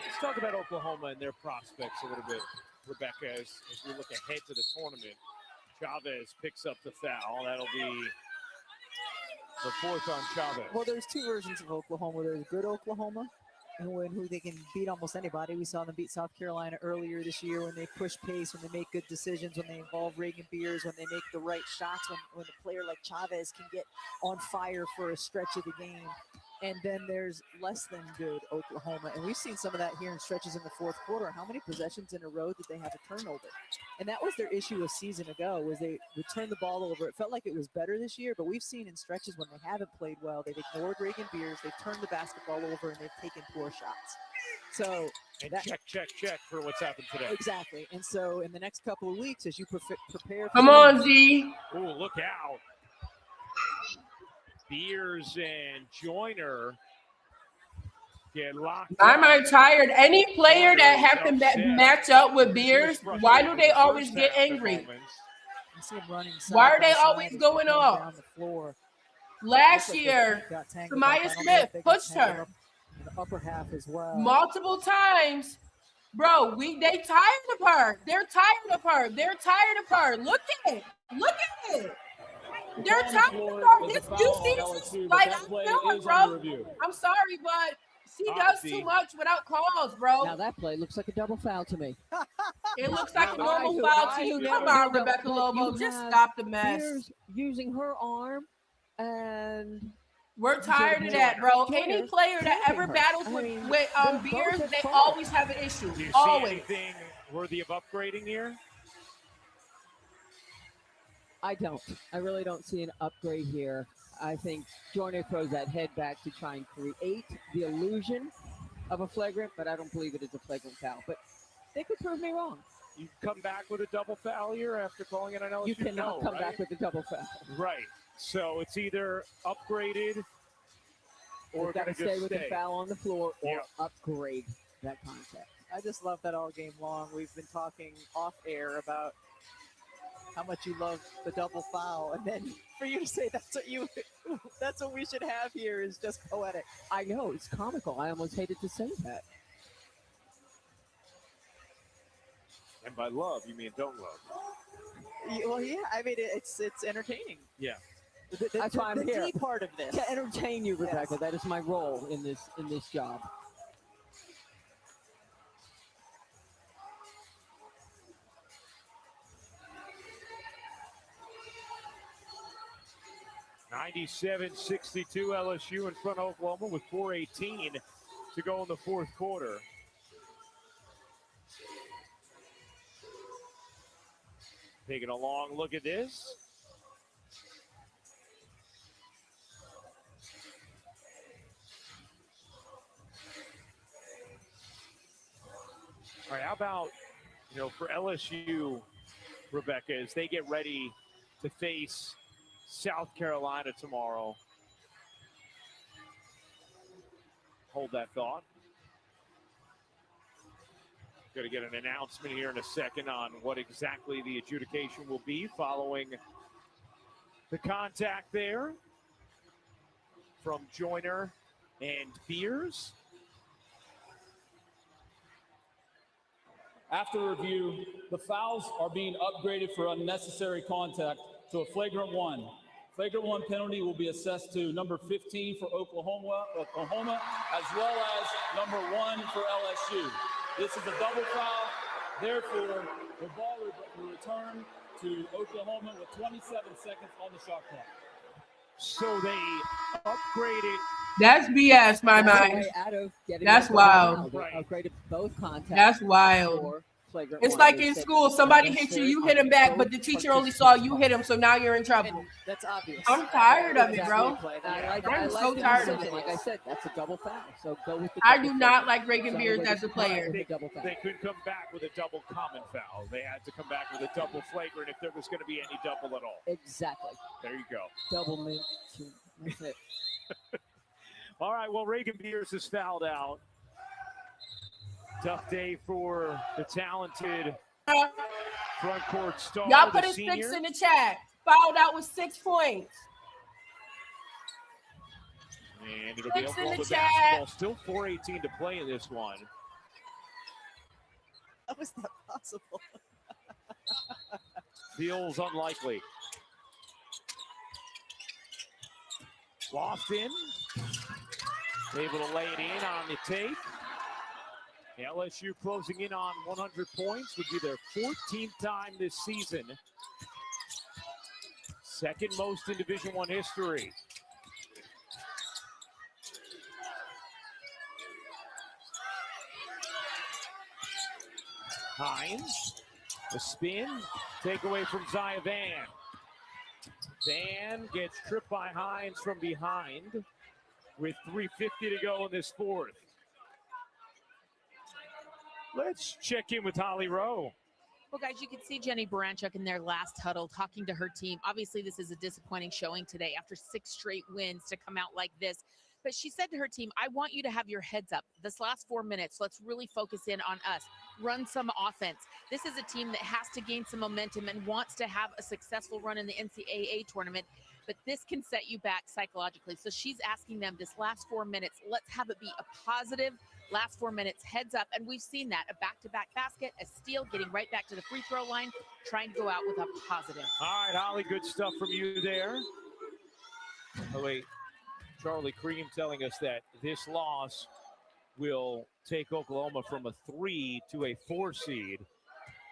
Let's talk about Oklahoma and their prospects a little bit, Rebecca, as we look ahead to the tournament. Chavez picks up the foul. That'll be the 4th on Chavez. Well, there's 2 versions of Oklahoma. There's good Oklahoma, who they can beat almost anybody. We saw them beat South Carolina earlier this year when they push pace, when they make good decisions, when they involve Reagan Beers, when they make the right shots, when a player like Chavez can get on fire for a stretch of the game. And then there's less than good Oklahoma. And we've seen some of that here in stretches in the 4th quarter. How many possessions in a row did they have a turnover? And that was their issue a season ago, was they would turn the ball over. It felt like it was better this year, but we've seen in stretches when they haven't played well, they've ignored Reagan Beers, they've turned the basketball over, and they've taken poor shots. So check for what's happened today. Exactly. And so in the next couple of weeks, as you prepare. Come on, Z. Oh, look out. Beers and Joyner get locked. I'm tired. Any player that have to match up with Beers, why do they always get angry? Why are they always going off? Last year, Samaya Smith pushed her the upper half as well. Multiple times. Bro, they tired of her. They're tired of her. They're tired of her. Look at it. Look at it. They're tired of her. You see, like, I'm feeling, bro. I'm sorry, but she does too much without calls, bro. Now that play looks like a double foul to me. It looks like a normal foul to you. Come on, Rebecca Lobo. Just stop the mess. Using her arm, and we're tired of that, bro. Any player that ever battles with Beers, they always have an issue. Do you always. see anything worthy of upgrading here? I don't. I really don't see an upgrade here. I think Joyner throws that head back to try and create the illusion of a flagrant, but I don't believe it is a flagrant foul. But they could prove me wrong. You come back with a double foul here after calling it an LSU? You cannot come back with a double foul. Right. So it's either upgraded or got to stay with the foul on the floor or upgrade that concept. I just love that all game long. We've been talking off air about how much you love the double foul, and then for you to say that's what we should have here is just poetic. I know, it's comical. I almost hated to say that. And by love, you mean don't love. Well, yeah, I mean, it's entertaining. Yeah. That's why I'm here. The D part of this. To entertain you, Rebecca. Yes. That is my role in this job. (97-62) LSU in front of Oklahoma with 4:18 to go in the fourth quarter. Taking a long look at this. All right, how about, for LSU, Rebecca, as they get ready to face South Carolina tomorrow. Hold that thought. Going to get an announcement here in a second on what exactly the adjudication will be following the contact there from Joyner and Beers. After review, the fouls are being upgraded for unnecessary contact to a flagrant 1. Flagrant 1 penalty will be assessed to number 15 for Oklahoma, as well as number 1 for LSU. This is a double foul. Therefore, the ball will return to Oklahoma with 27 seconds on the shot clock. So they upgraded. That's BS, my mind. That's wild. They upgraded both contacts. That's wild. It's like in school, somebody hit you, you hit him back, but the teacher only saw you hit him, so now you're in trouble. That's obvious. I'm tired of it, bro. I'm so tired of it. Like I said, that's a double foul. So go with the I do not like Reagan Beers as a player. They couldn't come back with a double common foul. They had to come back with a double flagrant if there was going to be any double at all. Exactly. There you go. Double mint. That's it. All right, well, Reagan Beers is fouled out. Tough day for the talented front court star. Y'all put his 6 in the chat. Fouled out with 6 points. And it'll be 6 in Oklahoma the chat. basketball. Still 4:18 to play in this one. How is that possible? Feels unlikely. Lofton able to lay it in on the take. LSU closing in on 100 points, would be their 14th time this season. Second most in Division I history. Hines, the spin, takeaway from ZaKiyah Van. Van gets tripped by Hines from behind with 3:50 to go in this fourth. Let's check in with Holly Rowe. Well, guys, you could see Jenny Baranchuk in their last huddle talking to her team. Obviously, this is a disappointing showing today after 6 straight wins to come out like this. But she said to her team, I want you to have your heads up. This last 4 minutes, let's really focus in on us. Run some offense. This is a team that has to gain some momentum and wants to have a successful run in the NCAA tournament. But this can set you back psychologically. So she's asking them this last 4 minutes, let's have it be a positive last 4 minutes, heads up. And we've seen that, a back-to-back basket, a steal, getting right back to the free throw line, trying to go out with a positive. All right, Holly, good stuff from you there. Oh, wait. Charlie Cream telling us that this loss will take Oklahoma from a 3 to a 4 seed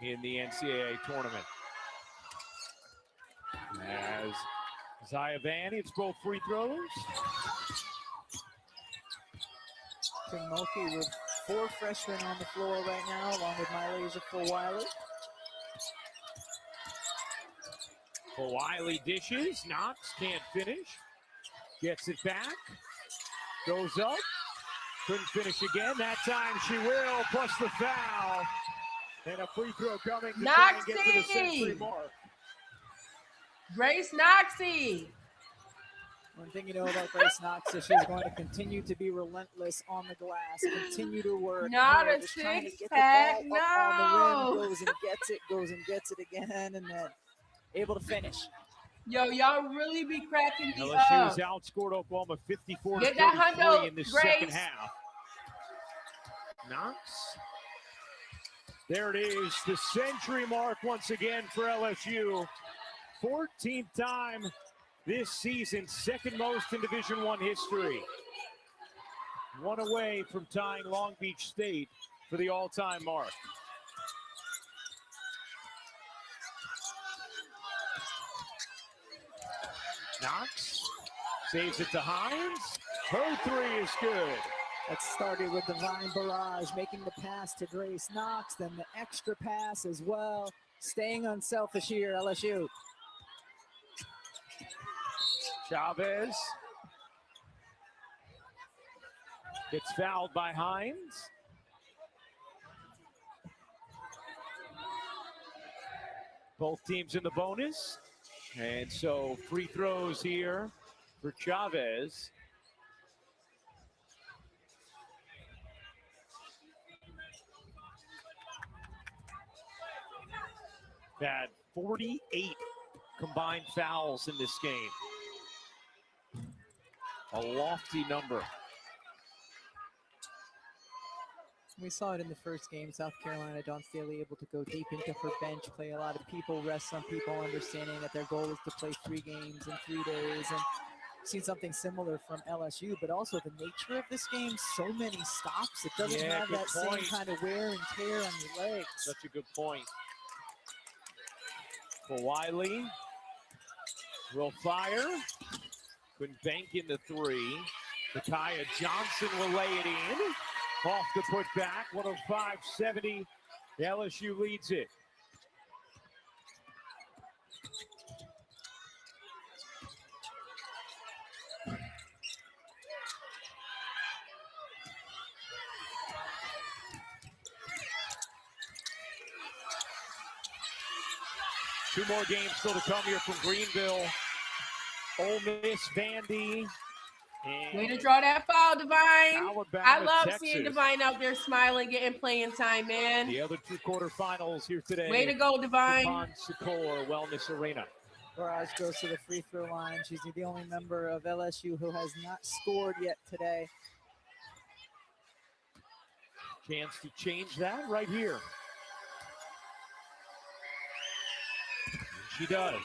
in the NCAA tournament. As ZaKiyah Van hits both free throws. Tim Mulkey with 4 freshmen on the floor right now, along with MiLaysia Fulwiley. Fulwiley dishes, Knox can't finish. Gets it back, goes up, couldn't finish again. That time she will, plus the foul. And a free throw coming to try and get to the century mark. Grace Knoxie. One thing you know about Grace Knox is she's going to continue to be relentless on the glass, continue to work. Not a just trying to get the six-pack, ball up on the rim, no. goes and gets it again, and then able to finish. Yo, y'all really be cracking me LSU has up. outscored Oklahoma 54 Get to that 33 hundo, in the Grace. second half. Knox. There it is, the century mark once again for LSU. 14th time this season, second most in Division I history. One away from tying Long Beach State for the all-time mark. Knox saves it to Hines. Her three is good. That started with Divine Barrage making the pass to Grace Knox, then the extra pass as well. Staying unselfish here, LSU. Chavez gets fouled by Hines. Both teams in the bonus. And so free throws here for Chavez. Had 48 combined fouls in this game. A lofty number. We saw it in the first game. South Carolina, Dawn Staley able to go deep into her bench, play a lot of people, rest some people, understanding that their goal is to play 3 games in 3 days. And seen something similar from LSU, but also the nature of this game, so many stops. It doesn't have that same kind of wear and tear on your legs. Such a good point. Fulwiley will fire. Couldn't bank in the 3. ZaKiyah Johnson will lay it in. Off the putback, 105-70. LSU leads it. Two more games still to come here from Greenville. Ole Miss, Vandy. Way to draw that foul, Divine. Alabama, I love Texas. seeing Divine out there smiling, getting playing time, man. The other 2 quarterfinals here today. Way to go, Divine. On Secours Wellness Arena. Barrage goes to the free throw line. She's the only member of LSU who has not scored yet today. Chance to change that right here. She does.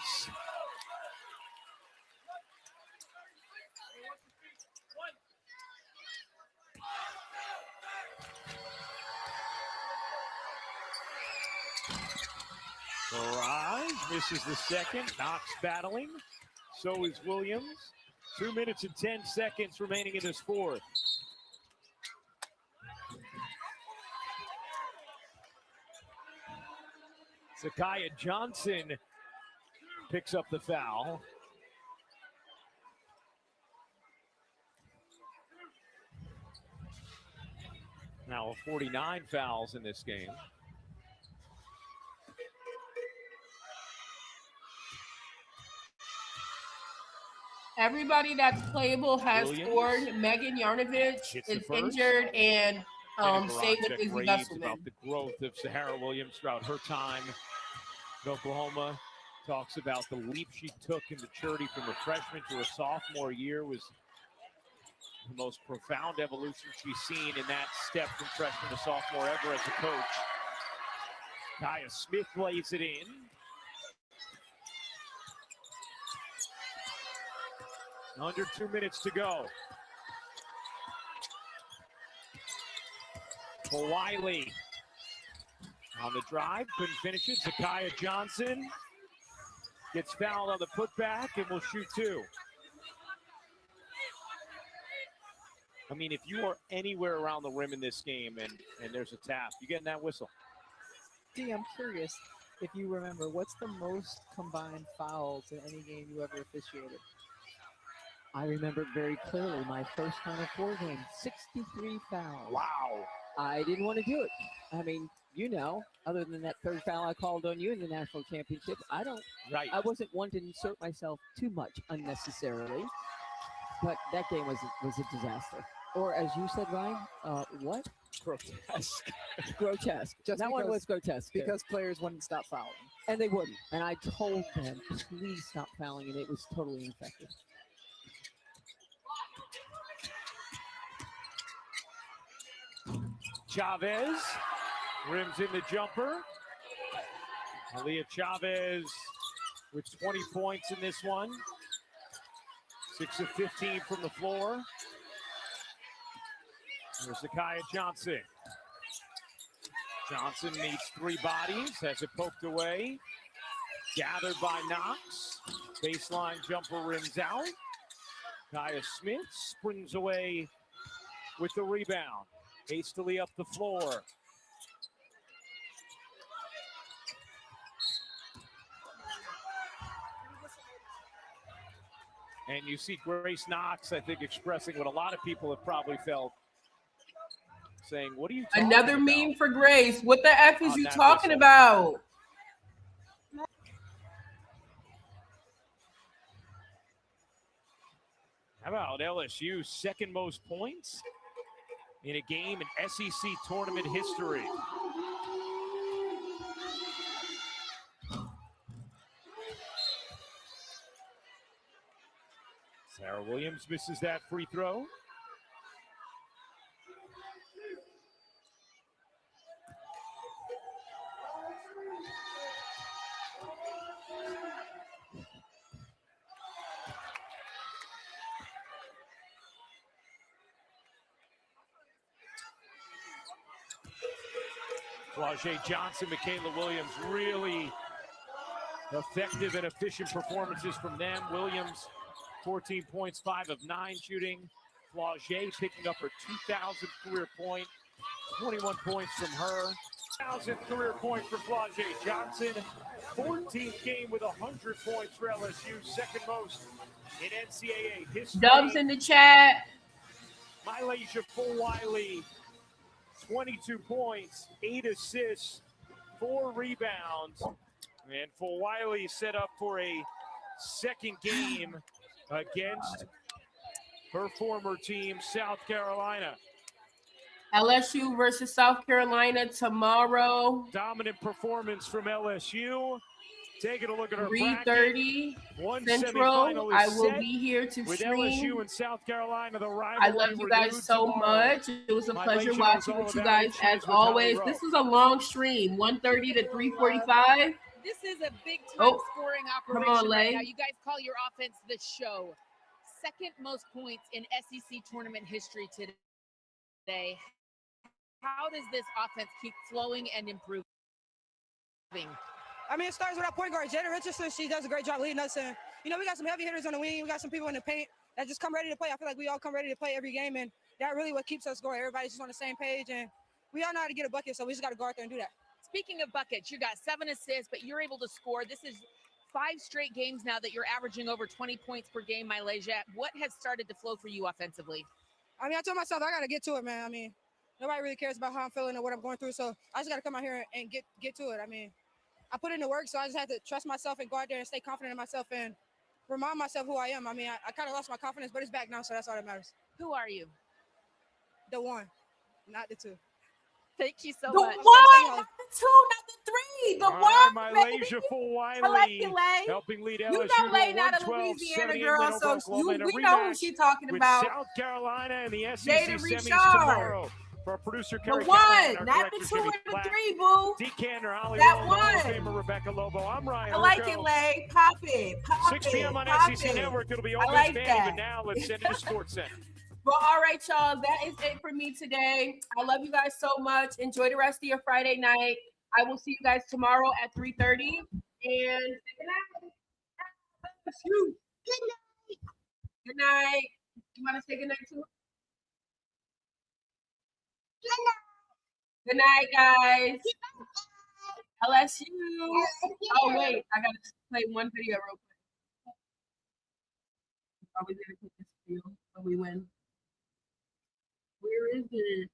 Barrage misses the second. Knox battling. So is Williams. 2 minutes and 10 seconds remaining in this fourth. ZaKiyah Johnson picks up the foul. Now 49 fouls in this game. Everybody that's playable has Williams. scored. Megan Yarnovich Gets the is first. injured, and Jennifer same with Rodcheck Izzy raves Besselman. about the growth of Sahara Williams throughout her time in Oklahoma. Talks about the leap she took in maturity from a freshman to a sophomore year was the most profound evolution she's seen in that step from freshman to sophomore ever as a coach. Kaya Smith lays it in. Under 2 minutes to go. Fulwiley on the drive, couldn't finish it. ZaKiyah Johnson gets fouled on the putback and will shoot 2. I mean, if you are anywhere around the rim in this game and there's a tap, you getting that whistle. D, I'm curious if you remember, what's the most combined fouls in any game you ever officiated? I remember very clearly my first Final Four game, 63 fouls. Wow. I didn't want to do it. I mean, you know, other than that third foul I called on you in the national championship, I wasn't one to insert myself too much unnecessarily. But that game was a disaster. Or as you said, Ryan, what? Grotesque. Grotesque. Just that one was grotesque. Because players wouldn't stop fouling. And they wouldn't. And I told them, please stop fouling, and it was totally ineffective. Chavez rims in the jumper. Aaliyah Chavez with 20 points in this one. 6 of 15 from the floor. There's ZaKiyah Johnson. Johnson needs 3 bodies, has it poked away. Gathered by Knox. Baseline jumper rims out. Kaya Smith springs away with the rebound. Hastily up the floor. And you see Grace Knox, I think, expressing what a lot of people have probably felt. Saying, what are you talking Another about? meme for Grace. What the F is On you that talking whistle. about? How about LSU's second most points in a game in SEC tournament history? Sarah Williams misses that free throw. Flau'jae Johnson, Mikaylah Williams, really effective and efficient performances from them. Williams, 14 points, 5 of 9 shooting. Flau'jae picking up her 2,000th career point, 21 points from her. 1,000th career point for Flau'jae Johnson. 14th game with 100 points for LSU, second most in NCAA history. Dubs in the chat. MiLaysia Fulwiley, 22 points, 8 assists, 4 rebounds. And Fulwiley set up for a second game against her former team, South Carolina. LSU versus South Carolina tomorrow. Dominant performance from LSU. Taking a look at her 3:30 One Central. semifinal I is will set be here to with stream. LSU and South Carolina. The I rivalry love you guys renewed so tomorrow. much. It was a MiLaysia pleasure knows watching all with you about it. guys She as was with always. Rowe. This is a long stream, 1:30 to 3:45. This is a big time Oh, scoring come operation on, right Lay. now. You guys call your offense the show. Second most points in SEC tournament history today. How does this offense keep flowing and improving? I mean, it starts with our point guard, Jada Richardson. She does a great job leading us. And, you know, we got some heavy hitters on the wing. We got some people in the paint that just come ready to play. I feel like we all come ready to play every game, and that really what keeps us going. Everybody's just on the same page, and we all know how to get a bucket, so we just got to go out there and do that. Speaking of buckets, you got 7 assists, but you're able to score. This is 5 straight games now that you're averaging over 20 points per game, MiLaysia. What has started to flow for you offensively? I mean, I told myself I got to get to it, man. I mean, nobody really cares about how I'm feeling or what I'm going through, so I just got to come out here and get to it. I mean, I put in the work, so I just had to trust myself and go out there and stay confident in myself and remind myself who I am. I mean, I kind of lost my confidence, but it's back now, so that's all that matters. Who are you? The one, not the two. Thank you so The much. one, not the 2, not the 3. The All right, one, MiLaysia baby. Fulwiley I like you, Lay. helping lead You LSU know Lay, to not a 112, Louisiana 78 girl, win over so Oklahoma in a we know who rematch she's talking with about. South Carolina and the SEC Jada semis Richard. tomorrow. For our producer, The Kerry one, Callahan, our not director, the 2 Jimmy and the Platt, 3, boo. D. Canner, Holly That Rowe, the Hall of one. Famer Rebecca Lobo. I'm Ryan I like Ruocco. it, Lay. Pop it. Pop 6 p.m. on pop SEC it. Network. It'll be I August like Vandy, that. but now let's send it to Sports Center. Well, all right, y'all. That is it for me today. I love you guys so much. Enjoy the rest of your Friday night. I will see you guys tomorrow at 3:30. And good night. Good night. You want to say good night too? Good night, guys. LSU. Oh, wait. I got to play one video real quick. Are we going to put this video when we win? Where is it?